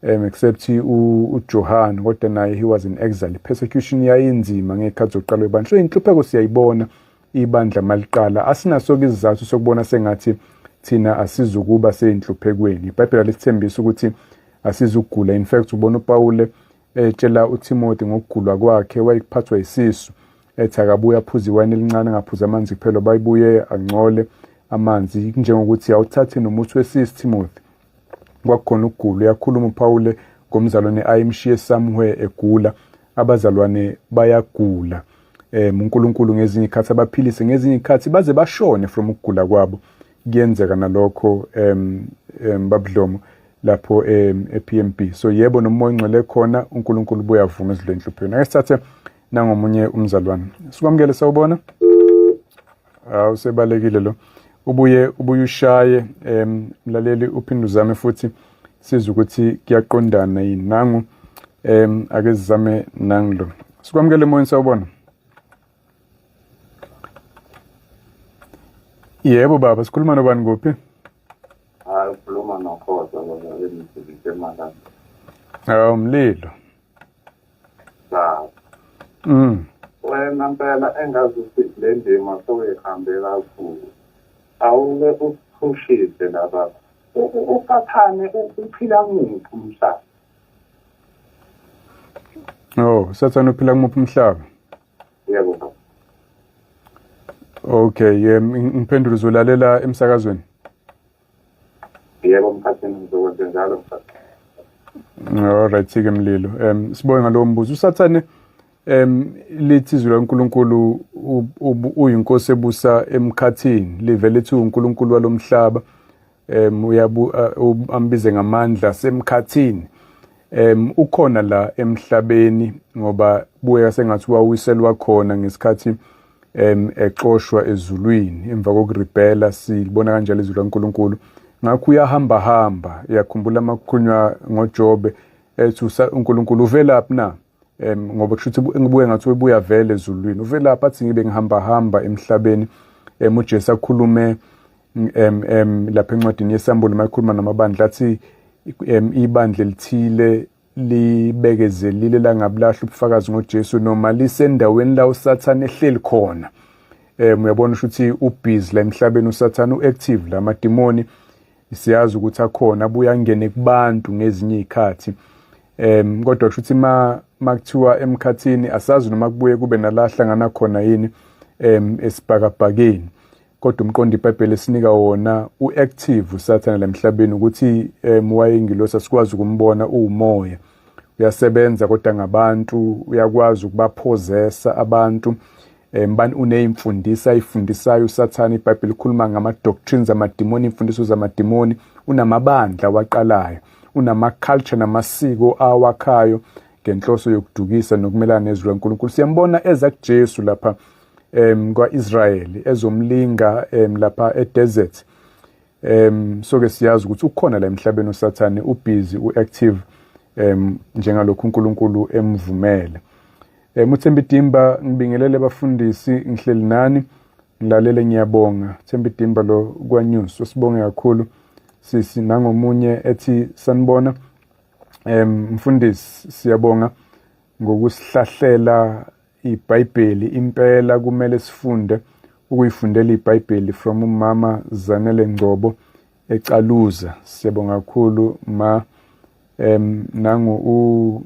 except uJohn, kodwa naye he was in exile. Persecution yayinzima ngekhathi zokuqala kwebandla. So inhlupheko siyayibona ibandla maliqala. Asinaso izizathu sokubona sengathi thina asizukuba seyinhluphekweni. iBhayibheli lisithembisa ukuthi asizugula. In fact ubona uPaul etshela uTimothy ngokugulwa kwakhe, wayekuphathwa isisu, ethi akabuye aphuze iwayini elincane, ngaphuza amanzi kuphela, bayibuye angcole amanzi. Njengokuthi awuthathe nomuthi wesisu Timothy, kwakukhona ukugula. Uyakhuluma uPaul ngomzalwane ayemshiye somewhere egula. Abazalwane bayagula. uNkulunkulu ngezinye ikhathi abaphilise, ngezinye ikhathi baze bashone from ukugula kwabo. Kuyenzeka nalokho babudlomo lapho ePMB. So yebo nomoya ongcwele khona, uNkulunkulu buyavuma ezidlweni enhluphekweni. Ake sithathe nangomunye umzalwane. Sikwamukele sawubona. Usebalekile lo. Ubuye ushaye mlaleli uphinde uzame futhi sizwe ukuthi kuyaqondana yini. Nangu ake sizame nanglo. Sikwamukele moyeni sawubona. Yebo baba, sikhuluma nobani kuphi? Ukhuluma noKhoza ngoba emsebenzini eMalanga. Umlilo. Wena mpela engazi ukuthi le ndima soyihambe kakhulu. Awuke ukhushise laba. Usathane uphila nguphi umhlaba? Usathane uphila nguphi umhlaba? Yebo. Okay, ngiphendula uzolalela emsakazweni. Yebo mkhathini ngizokwenza njalo mkhathini. Alright ke Mlilo. Sibonge ngalowo mbuzo. Usathane lithi izwi laNkulunkulu uyinkosi ebusa emkhathini, livele ethi uNkulunkulu walomhlaba. Ambize ngamandla semkhathini. Ukhona la emhlabeni ngoba buye sengathi wawiselwa khona ngesikhathi exoshwa ezulwini emva kokurebella. Sibona kanjalo izwi laNkulunkulu. Ngakho uyahamba yakhumbula amakhulunywa ngoJobe ethi uNkulunkulu uvelaphi na? Ngoba kushuthi ngibuye ngathi ubuya vele ezulwini. Uvelaphi? Athi ngibe ngihamba emhlabeni. uJesu akhulume lapha encwadini yesambulo mayikhuluma namabandla athi ibandla elithile libekezelile langabulahla ubufakazi ngoJesu noma lisendaweni la uSathane ehleli khona. Uyabona ukuthi ubusy la emhlabeni uSathane uactive, la madimoni siyazi ukuthi akhona, abuya angene kubantu ngezinye izikhathi. Kodwa kushuthi makuthiwa emkhathini asazi noma kubuye kube nalahlangana khona yini esibhakabhakeni. Kodwa umqondo iBhayibheli esinika wona uactive uSathane la emhlabeni ukuthi wayingilosi asikwazi ukumbona umoya. Uyasebenza kodwa ngabantu, uyakwazi ukubapossessa abantu. Mbani uneyimfundisa ayifundisayo uSathane. iBhayibheli ikhuluma ngama-doctrines amadimoni, imfundiso zamadimoni. Unamabandla waqalayo, unama-culture namasiko awakhayo ngenhloso yokudukisa nokumelana nezwi laNkulunkulu. Siyambona eza kuJesu lapha kwa-Israyeli ezomlinga lapha edesert. So-ke siyazi ukuthi ukhona la emhlabeni uSathane, ubusy, uactive njengalokhu uNkulunkulu emvumele. uThembi Dimba ngibingelele abafundisi, ngihleli nani ngilalele, ngiyabonga. Thembi Dimba lo kwaNews, sibonge kakhulu sisi. Nangomunye ethi sanibona mfundisi, siyabonga ngokusihlahlela iBhayibheli. Impela kumele sifunde ukuyifundela iBhayibheli from umama Zanele Ngcobo eCaluza. Siyabonga kakhulu ma. Nangu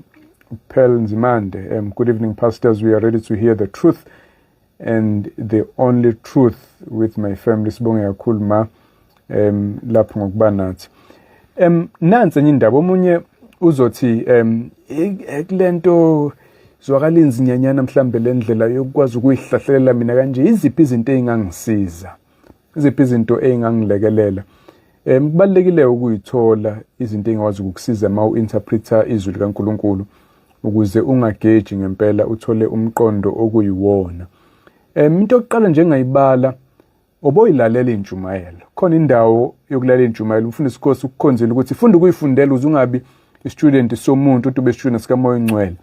Pearl Nzimande. Good evening pastors, we are ready to hear the truth and the only truth with my family. Sibonge kakhulu ma lapho ngokuba nathi. Nansi enye indaba, omunye uzothi kulento zwakala inzinyanyana mhlambe lendlela yokwazi ukuyihlahlelela mina kanje, iziphi izinto ezingangisiza, iziphi izinto ezingangilekelela. Kubalekile ukuyithola izinto engikwazi ukukusiza ma uinterpreter izwi likaNkulunkulu ukuze ungageji ngempela, uthole umqondo okuyiwona. Into yokuqala nje engayibala oboyilalela intshumayelo. Khona indawo yokulalela intshumayelo umfundisi Nkosi ukukhonzile ukuthi funda ukuyifundela uze ungabi i-student somuntu uthi ube student sikaMoya Ongcwele.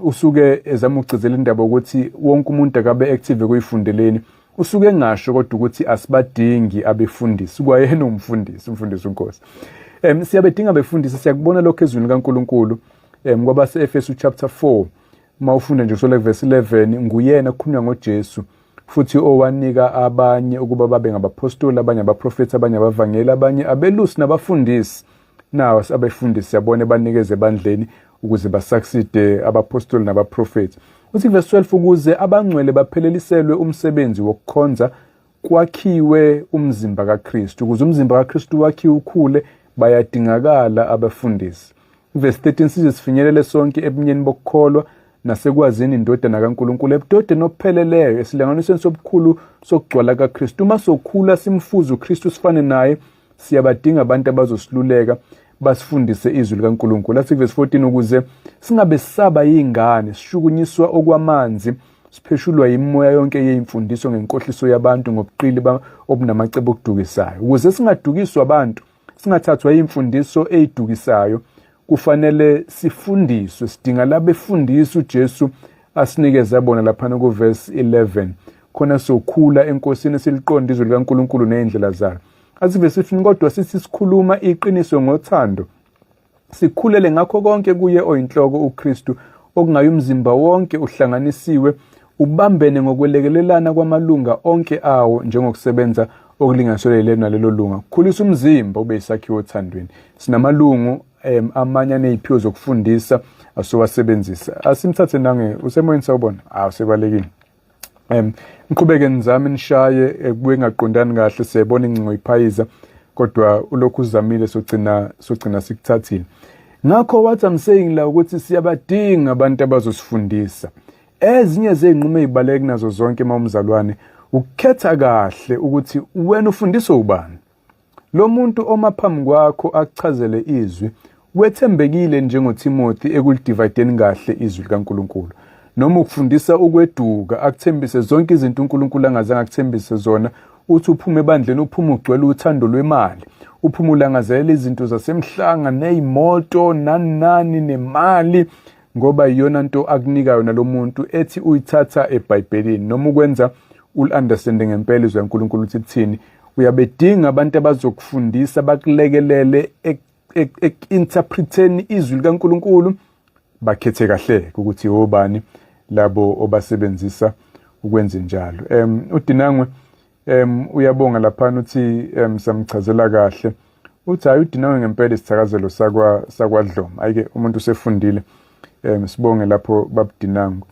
Usuke ezama ukugcizela indaba ukuthi wonke umuntu akabe active kuyifundeleni. Usuke engasho kodwa ukuthi asibadingi abefundisi kwayena umfundisi uNkosi. Siyabedinga abefundisi siyakubona lokho ezweni kaNkuluNkulu ngoba se-Efesu chapter 4 mawufunda nje kusola verse 11 nguyena kukhulunywa ngoJesu futhi owanika abanye ukuba babe ngabapostoli abanye abaprofeti abanye abavangeli abanye abelusi nabafundisi nawo abefundisi yabone banikeze ebandleni ukuze basucceed abapostoli nabaprofeti. Uthi verse 12 ukuze abangcwele bapheleliselwe umsebenzi wokukhonza kwakhiwe umzimba kaKristu ukuze umzimba kaKristu wakhiwe ukhule bayadingakala abafundisi. Verse 13 size sifinyelele sonke ebunyeni bokukholwa nasekwazini indodana kaNkuluNkulu ebudodeni opheleleyo esilinganisweni sobukhulu sokugcwala kaKristu. Uma sokhula simfuza uKristu sifane naye siyabadinga abantu abazosiluleka basifundise izwi likaNkuluNkulu. Athi verse 14 ukuze singabe sisaba yingane sishukunyiswa okwamanzi sipheshulwa yimoya yonke yezimfundiso ngenkohliso yabantu ngobuqili obunamacebo okudukisayo. Ukuze singadukiswa abantu singathathwa imfundiso ezidukisayo kufanele sifundiswe sidinga labefundisa uJesu asinikeza bona lapha ku verse 11 khona sokhula enkosini siliqonda izwi likaNkuluNkulu nezindlela zayo. Asive sifini kodwa sithi sikhuluma iqiniso ngothando sikhulele ngakho konke kuye oyinhloko uKristu okungayo umzimba wonke uhlanganisiwe ubambene ngokwelekelelana kwamalunga onke awo njengokusebenza okulinganiselwe nalelo lunga. Khulisa umzimba ube isakhiwo othandweni. Sinamalungu amanye aneziphiwo zokufundisa asowasebenzisa. Asimthathe nange usemoyeni sawubona. Usebalekile. Ngiqhubeke nizame nishaye kubuye ngaqondani kahle siyabona ingcingo iphayiza kodwa ulokhu uzamile sogcina sikuthathile. Ngakho what I'm saying la ukuthi siyabadinga abantu abazosifundisa. Ezinye zezinqumo ezibaleke nazo zonke mawumzalwane ukukhetha kahle ukuthi wena ufundiswa ubani. Lo muntu omaphambi kwakho akuchazele izwi wethembekile njengoTimothy ekulidivideni kahle izwi likaNkuluNkulu. Noma ukufundisa ukweduka akuthembise zonke izinto uNkulunkulu angazange akuthembise zona uthi uphume ebandleni uphume ugcwele uthando lwemali uphume ulangazelela izinto zasemhlanga nezimoto nani nemali ngoba iyona nto akunikayo nalomuntu ethi uyithatha eBhayibhelini noma ukwenza ul-understanding ngempela izwi likaNkulunkulu uthi kuthini uyabedinga abantu abazokufundisa bakulekelele interpreteni izwi likaNkulunkulu bakhethe kahle ukuthi obani labo obasebenzisa ukwenza njalo. uDinangwe uyabonga lapha uthi samchazela kahle uthi hayi uDinangwe ngempela isithakazelo sakwaDloma ayike umuntu usefundile sibonge lapho babudinangwe.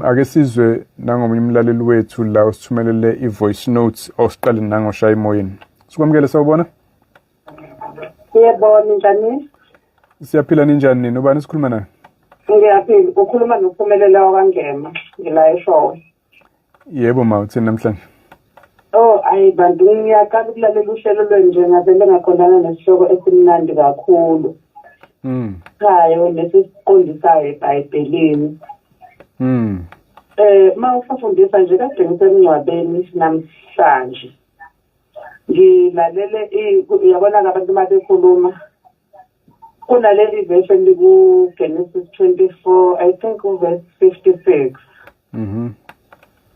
Ake sizwe nangomunye umlaleli wethu la usithumelele i-voice notes osiqale nangoshaya emoyeni. Sikwamukele sawubona? Siyabona njani? Siyaphila ninjani nini? Ubani sikhuluma naye? Ngiyaphila. Ukhuluma noPhumelela wakwaNgema ngila eShowe. Yebo ma uthini namhlanje? Bantu ngiyaqala ukulalela uhlelo lwenje ngavele ngaqondana nesihloko esimnandi kakhulu. Hayo nesisiqondisayo eBhayibhelini. Mawufundisa nje kade ngisemncwabeni namhlanje. Ngilalele uyabona abantu mabekhuluma kunaleli version liku Genesis 24 I think verse 56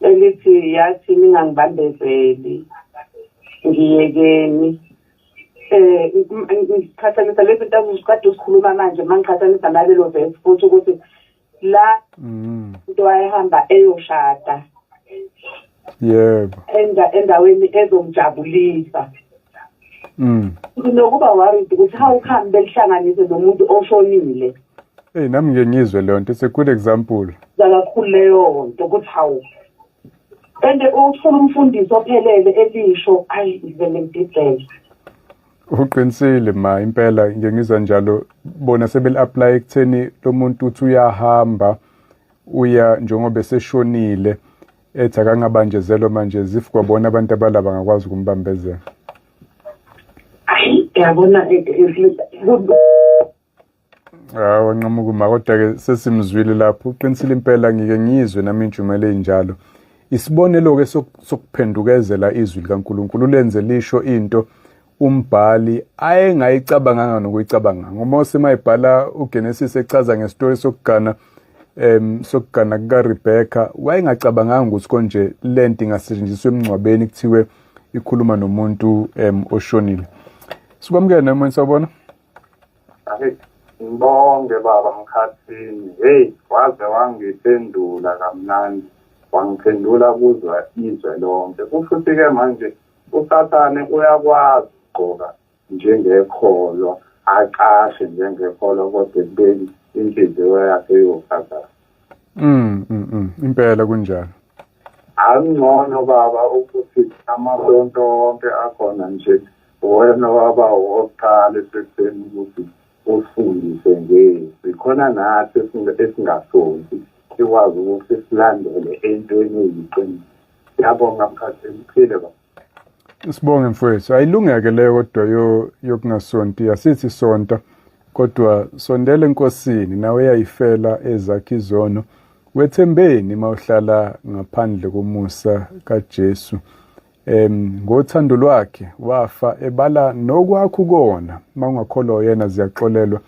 elithi yathi ningangibambezeli ngiyekeni ngikhathalisa lezi zinto azikade usikhuluma manje mangikhathalisa nalelo verse futhi ukuthi la into ayihamba eyoshada yebo endaweni ezomjabulisa nokuba worried ukuthi how come belihlanganise nomuntu oshonile. Nami ngiyizwe leyo nto it's a good example kakhulu leyo nto ukuthi how ende uthola umfundisi ophelele elisho ayi vele ngididele. Uqinisile ma impela ngiyengizwa njalo bona sebeli-apply ekutheni lo muntu uthi uyahamba uya njengoba eseshonile ethi akangabanjezelwa manje zifu kwabona abantu abalaba ngakwazi ukumbambezela. Yabona wanqamuka ma kodwa ke sesimzwile lapho uqinisile impela ngike ngizwe nami intshumayelo enjalo isibonelo-ke sokuphendukezela izwi likaNkulunkulu lenze lisho into umbhali ayengayicabanganga nokuyicabanga. ngoMose mayibhala uGenesis echaza ngestori sokugana kukaRebecca, wayengacabanganga ukuthi konje lento ingasetshenziswa emngcwabeni kuthiwe ikhuluma nomuntu oshonile. Sikwamukele nami sawubona. Ngibonge baba Mkhathini. Hey, waze wangiphendula kamnandi. Wangiphendula kuzwa izwe lonke. Futhi-ke manje uSathane uyakwazi ukugqoka njengekholwa, aqashe njengekholwa, kodwa kubeni inhliziyo yakhe yokhathaza. Impela kunjalo. Angcono baba ukuthi amasonto wonke akhona nje wena waba wokuqala esekuseni ukuthi usifundise ngezwi. Khona nathi esingasonti sikwazi ukuthi silandele entweni eyiqiniso. Siyabonga Mkhathini, uphile baba. Sibonge mfowethu. Ayilungeke leyo kodwa yokungasonti. Asithi sonta kodwa sondela enkosini, nawe yayifela ezakhe izono. Wethembeni mawuhlala ngaphandle komusa kaJesu. Ngothando lwakhe wafa ebala nokwakho kona. Mawungakholwa yena ziyaxolelwa,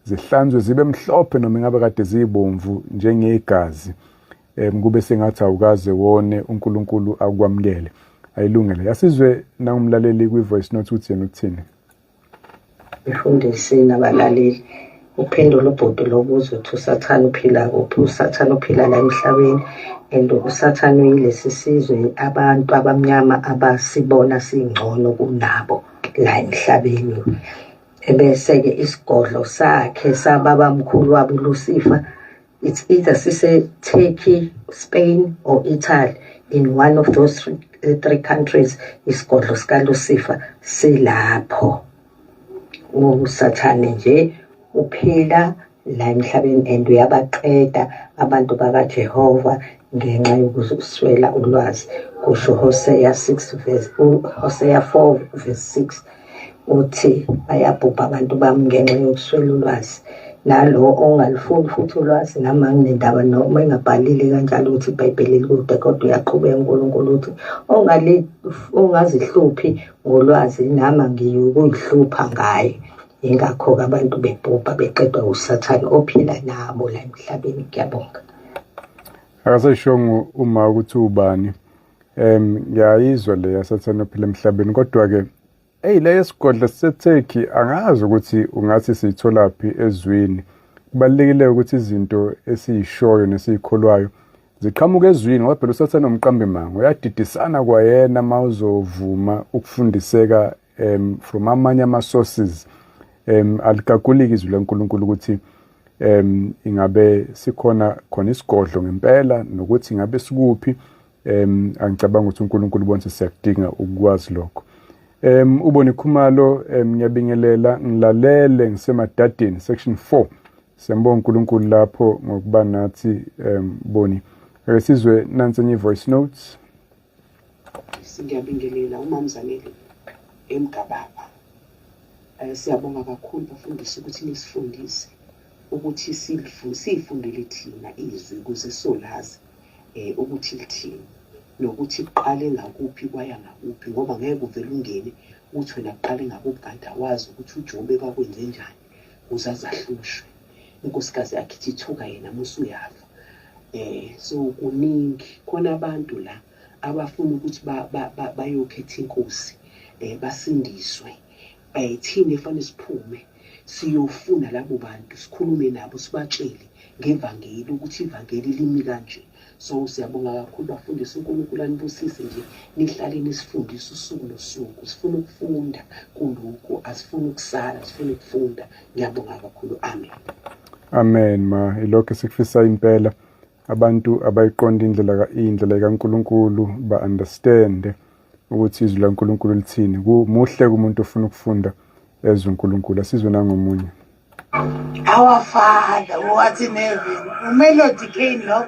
zihlanzwe zibe mhlophe noma ngabe kade zibomvu njengegazi. Kube sengathi awukaze wone uNkulunkulu akwamukele. Ayilungele. Yasizwe nangumlaleli kwi-voice note uthi yena uthini. Ifundisi nabalaleli uphendula ubhuti lobuzo ukuthi uSathane uphila kuphi. uSathane uphila la emhlabeni, and uSathane uyilesi sizwe abantu abamnyama abasibona singcono kunabo la emhlabeni. Ebese-ke isigodlo sakhe sababamkhulu wabo uLucifer, it's either sise Turkey, Spain or Italy. In one of those three countries isigodlo sikaLucifer silapho. uSathane nje uphila la emhlabeni and uyabaqeda abantu bakaJehova ngenxa yokuswela ulwazi. Kusho Hosea 4 verse 6 uthi bayabhubha abantu bami ngenxa yokuswela ulwazi. Nalo ongalifuni futhi ulwazi nama nginendaba noma engabhalile kanjalo ukuthi iBhayibheli likude kodwa uyaqhubeka uNkulunkulu uthi ongazihluphi ngolwazi nama ngiyukuyihlupha ngaye. Ingakho abantu bebhubha beqedwa uSathane ophila nabo la emhlabeni. Ngiyabonga. Akasayishongo uma ukuthi ubani. Ngiyayizwa le yaSathane ophila emhlabeni kodwa ke le yesigodlo seTurkey angazi ukuthi ungathi siyitholaphi ezwini. Kubalekile ukuthi izinto esiyishoyo nesiyikholwayo ziqhamuka ezwini ngoba phela uSathane umqambi mango uyadidisana kwayena mawuzovuma ukufundiseka from amanye ama-sources. Alikaguliki izwi leNkulunkulu ukuthi ingabe sikhona isigodlo ngempela nokuthi ingabe sikuphi. Angicabanga ukuthi uNkulunkulu bonke siyakudinga ukwazi lokho. Uboni Khumalo ngiyabingelela ngilalele ngisemadadeni section 4. Siyambonga uNkulunkulu lapho ngokuba nathi Boni. Ake sizwe nansi enye voice notes. Ngiyabingelela uMamzanele eMgababa. Siyabonga kakhulu bafundisi ukuthi nisifundise ukuthi sifundele thina izwi ukuze solazi ukuthi lithini nokuthi iqale ngakuphi kwaya ngakuphi, ngoba ngeke uvele ungene uthi wena uqale ngakuphi kanti awazi ukuthi uJobe kakwenze njani uzazahlushwe. Inkosikazi yakhe ithuka yena musuyafa. So kuningi khona abantu la abafuna ukuthi bayokhetha inkosi basindiswe. Thina efanele siphume siyofuna labo bantu sikhulume nabo sibatshele ngevangeli ukuthi ivangeli limi kanje. So siyabonga kakhulu bafundisi uNkulunkulu anibusise nje nihlale nisifundisa usuku nosuku. Sifuna ukufunda kuloko, asifuna ukusala, sifuna ukufunda. Ngiyabonga kakhulu. Amen. Amen ma. Ilokho sikufisa impela abantu abayiqonda indlela kaNkulunkulu ba-understand ukuthi izwi laNkulunkulu lithini. Muhle kumuntu ofuna ukufunda ezwi uNkulunkulu. Asizwe nangomunye. Our Father who art in heaven, umelody Kane lo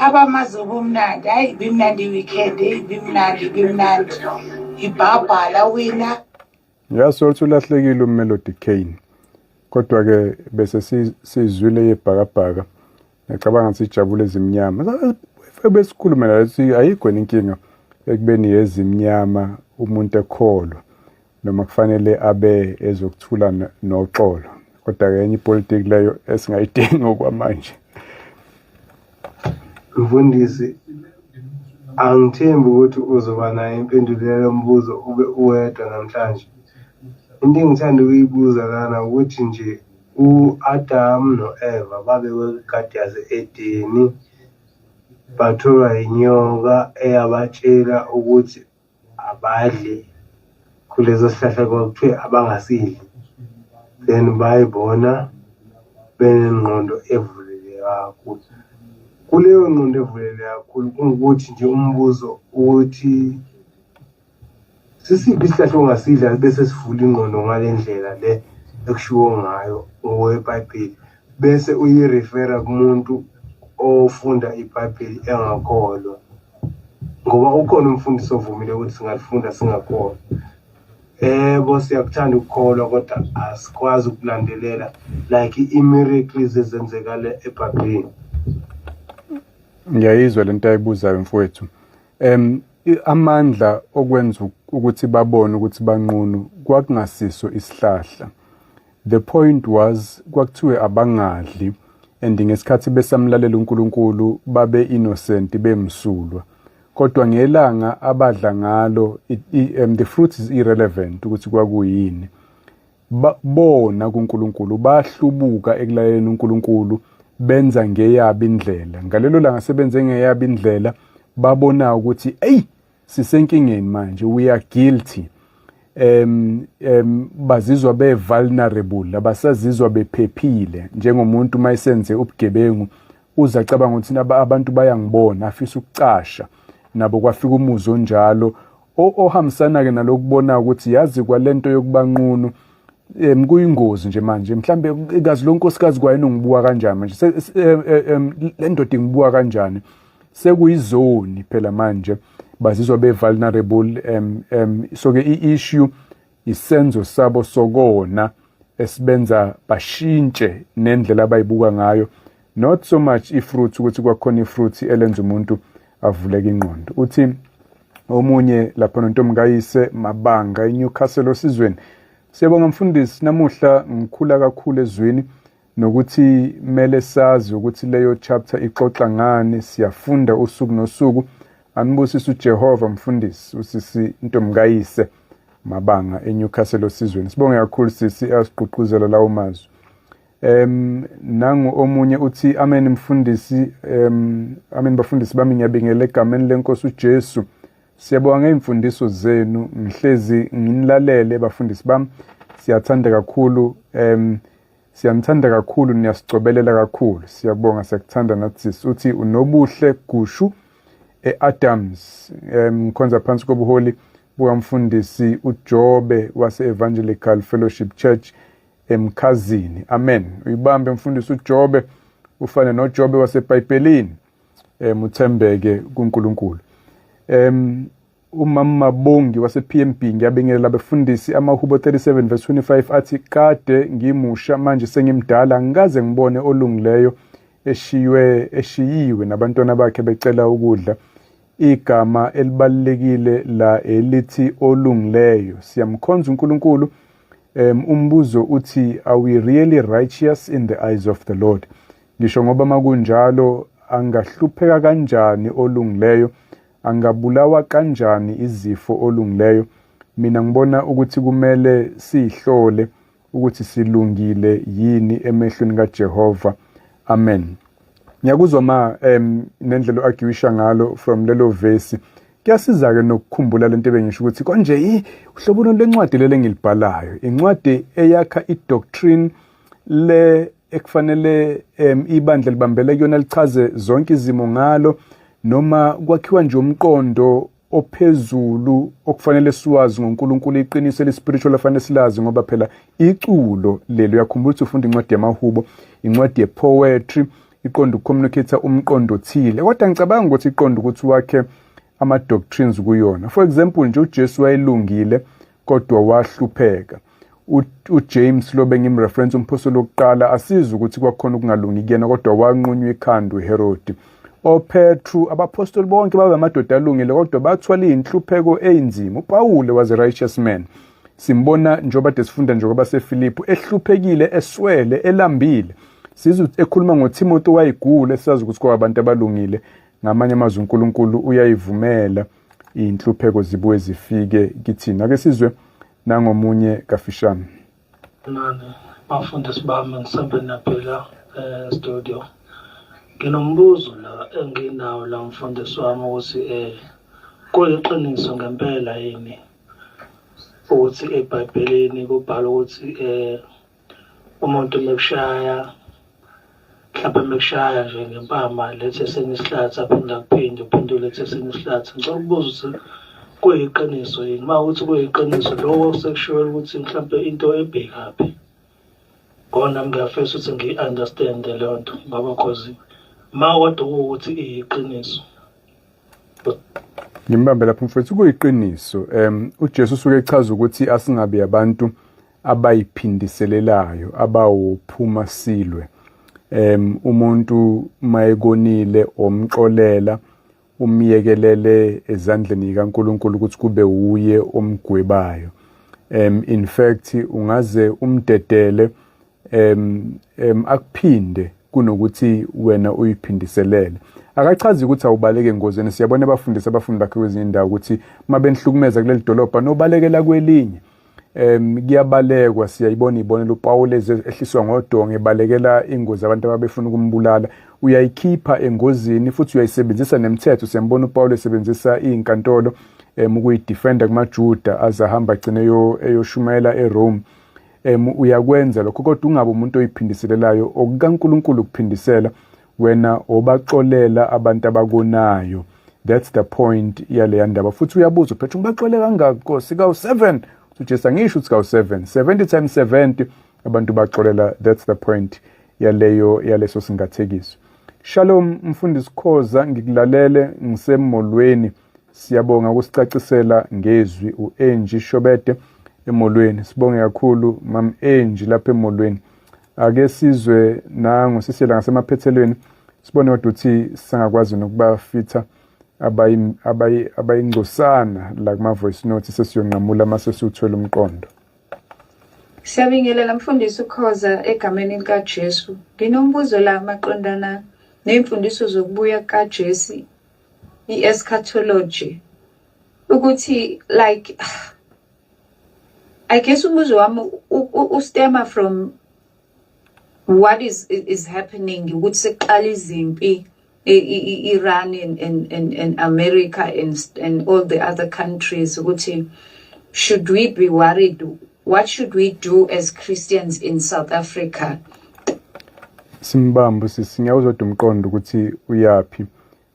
abamazubu mnandi, hayi bimnandi weekend, bimnandi ibhabhala wina. Yasothi ulahlekile uMelody Kane. Kodwa ke bese sizwile yebhakabhaka. Ngicabanga ukuthi ijabule ezimnyama. besikhuluma la ukuthi ayikho inkinga ekubeni ezimnyama umuntu ekholwa noma kufanele abe ezokuthula noxolo, kodwa ke enye ipolitiki leyo esingayidingi okwamanje. Mfundisi, angithembi ukuthi uzoba nayo impendulo yalo mbuzo ube uwedwa namhlanje. Into engithanda ukuyibuza lana ukuthi nje u-Adam no-Eva babe kwegadi yase-Edeni batholwa yinyoka eyabatshela ukuthi abadle kulezo sihlahla kwakuthiwe abangasidli, then bayibona benengqondo evulele kakhulu. Kuleyo ngqondo evulele kakhulu kungukuthi nje umbuzo ukuthi sisiphi isihlahla ongasidla bese sivula ingqondo ngale ndlela le ekushiwo ngayo ngoweBhayibheli, bese uyirefera kumuntu ofunda iBhayibheli engakholwa, ngoba ukhona umfundisi ovumile ukuthi singalifunda singakholwa. Siyakuthanda ukukholwa kodwa asikwazi ukulandelela like i-miracles ezenzekale eBhayibhelini. Ngiyayizwa lento ayibuzayo mfowethu. Amandla okwenza ukuthi babone ukuthi banqunu kwakungasiso isihlahla. The point was kwakuthiwe abangadli, and ngesikhathi besamlalela uNkulunkulu babe innocent bemsulwa. Kodwa ngelanga abadla ngalo the fruit is irrelevant ukuthi kwakuyini. Bona kuNkulunkulu bahlubuka ekulayeni uNkulunkulu benza ngeyabo indlela. Ngalelo langa sebenze ngeyabo indlela babona ukuthi sisenkingeni manje, we are guilty. Bazizwa be vulnerable, abasazizwa bephephile njengomuntu mayisenze ubugebengu uza cabanga ukuthi abantu bayangibona afisa ukucasha, nabo kwafika umuzo njalo ohambisana ke nalokubona ukuthi yazi kwalento yokubanqunu kuyingozi nje manje. Mhlambe igazi lonkosikazi kwayena ungibuka kanjani manje, le ndoda ingibuka kanjani, sekuyizoni phela manje bazizwa be vulnerable. So ke i-issue isenzo sabo sokona esibenza bashintshe nendlela abayibuka ngayo, not so much ifruit ukuthi kwakhona ifruit elenza umuntu avuleke ingqondo. Uthi omunye lapha noNtomkayise Mabanga eNewcastle osizweni, siyabonga mfundisi, namuhla ngikhula kakhulu ezweni nokuthi mele sazi ukuthi leyo chapter ixoxa ngani, siyafunda usuku nosuku. Anibusise uJehova mfundisi. Usisi Ntomkayise Mabanga eNewcastle osizweni, sibonge kakhulu sisi asiqhuquzela lawo mazwi. Nangu omunye uthi amen mfundisi, amen bafundisi bami, ngiyabingelela egameni lenkosi uJesu. Siyabonga ngeimfundiso zenu, ngihlezi nginilalele bafundisi bami, siyathanda kakhulu, siyanthanda kakhulu, niyasicobelela kakhulu. Siyabonga, siyakuthanda nathi. Uthi unobuhle Gushu Adams, ngikhonza phansi kobuholi bukamfundisi uJobe wase-Evangelical Fellowship Church eMkhazini. Amen. Uyibambe mfundisi uJobe, ufane noJobe waseBhayibhelini, uthembeke kuNkulunkulu. Umama Mabongi wase-PMB, ngiyabingelela befundisi. Amahubo 37 verse 25 athi kade ngimusha manje sengimdala, ngikaze ngibone olungileyo eshiyiwe nabantwana bakhe becela ukudla. Igama elibalekile la elithi olungileyo. Siyamkhonza uNkulunkulu. Umbuzo uthi are we really righteous in the eyes of the Lord? Ngisho ngoba makunjalo angahlupheka kanjani olungileyo, angabulawa kanjani izifo olungileyo? Mina ngibona ukuthi kumele sihlole ukuthi silungile yini emehlweni kaJehova. Amen. Ngiyakuzwa nendlela oagiwisha ngalo from lelo verse. Kuyasiza ke nokukhumbula lento ebengisho ukuthi konje uhlobo lencwadi lele ngilibhalayo, incwadi eyakha idoctrine le ekufanele ibandla libambele kuyona, lichaze zonke izimo ngalo, noma kwakhiwa nje umqondo ophezulu okufanele siwazi ngoNkulunkulu, iqiniso le-spiritual afanele silazi, ngoba phela iculo lelo uyakhumbula ukuthi ufunda incwadi yamahubo, incwadi ye-poetry, iqonda ukucommunicate umqondo othile. Kodwa ngicabanga ukuthi iqonda ukuthi wakhe ama-doctrines kuyona. For example nje uJesu wayelungile kodwa wahlupheka. uJames lo bengimreference umphostoli wokuqala, asiza ukuthi kwakhona ukungalungi kuyena kodwa wanqunywa ikhanda uHerodi. oPetru, abapostoli bonke babe amadoda alungile kodwa bathwala inhlupheko einzima. uPawule was a righteous man. Simbona njengoba desifunda njengoba seFilipi ehluphekile, eswele, elambile. Sizwe ekhuluma ngoTimothy wayigule, sazi ukuthi kwabantu abalungile ngamanye amazwi uNkulunkulu uyayivumela inhlupheko zibuye zifike kithina. Ake sizwe nangomunye kafishane. Nani bafundisi bami ngisebenzela phela studio. Nginombuzo la enginawo la mfundisi wami ukuthi kuyiqiniso ngempela yini ukuthi eBhayibhelini kubhalwa ukuthi umuntu mekushaya mhlawumbe mekushaya nje ngempama lethe senisihlathi aphinda kuphinde uphinde ulethe senisihlathi. Ngicela ukubuza ukuthi kuyiqiniso yini? Uma ukuthi kuyiqiniso lokho sekushiwo ukuthi mhlawumbe into ebhekaphi. Kona ngiyafisa ukuthi ngi-understand leyo nto ngoba cause ma kodwa ukuthi iyiqiniso. Ngimbambe lapho mfowethu, kuyiqiniso. uJesu usuke echaza ukuthi asingabe abantu abayiphindiselelayo, abawophuma silwe. Umuntu mayekonile omxolela, umyekelele ezandleni kaNkulunkulu ukuthi kube uye omgwebayo. In fact ungaze umdedele akuphinde kunokuthi wena uyiphindiselele. Akachazi ukuthi awubaleke engozini. Siyabona abafundisi abafundi bakhe kwezinye indawo ukuthi mabenihlukumeza kuleli dolobha nobalekela kwelinye. Kuyabalekwa, siyayibona ibonela uPaul ehliswa ngodonga ebalekela ingozi abantu ababefuna ukumbulala. Uyayikhipha engozini futhi uyayisebenzisa nemithetho. Siyambona uPaul esebenzisa izinkantolo ukuyidefenda kumaJuda azahamba agcine eyoshumayela eRome. Uyakwenza lokho kodwa ungabe umuntu oyiphindiselelayo okukaNkulunkulu kuphindisela wena obaxolela abantu abakonayo. That's the point yale ndaba. Futhi uyabuza uPetru baxole kangaka Nkosi ka7? uJesu angisho ukuthi ka7, 70 times 70 abantu baxolela. That's the point yaleso singathekiso. Shalom mfundisi Khoza, ngikulalele ngisemolweni. Siyabonga ukusicacisela ngezwi. uAngie Shobede emolweni. Sibonge kakhulu mam Angie lapha emolweni. Ake sizwe nangu sisela ngasemaphethelweni sibone kodwa ukuthi singakwazi nokubafitha abayingcosana la kuma voice notes sesiyonqamula mase siwuthola umqondo. Siyabingelela mfundisi Khoza egameni likaJesu. Nginombuzo la maqondana nemfundiso zokubuya kaJesu, i-eschatology. Ukuthi like I guess umbuzo wami ustema from what is happening ukuthi seqala izimpi Iran and America and all the other countries ukuthi should we be worried? What should we do as Christians in South Africa? Simbambo sisinyawuzo umqondo ukuthi uyapi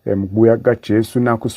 kubuya kaJesu nakho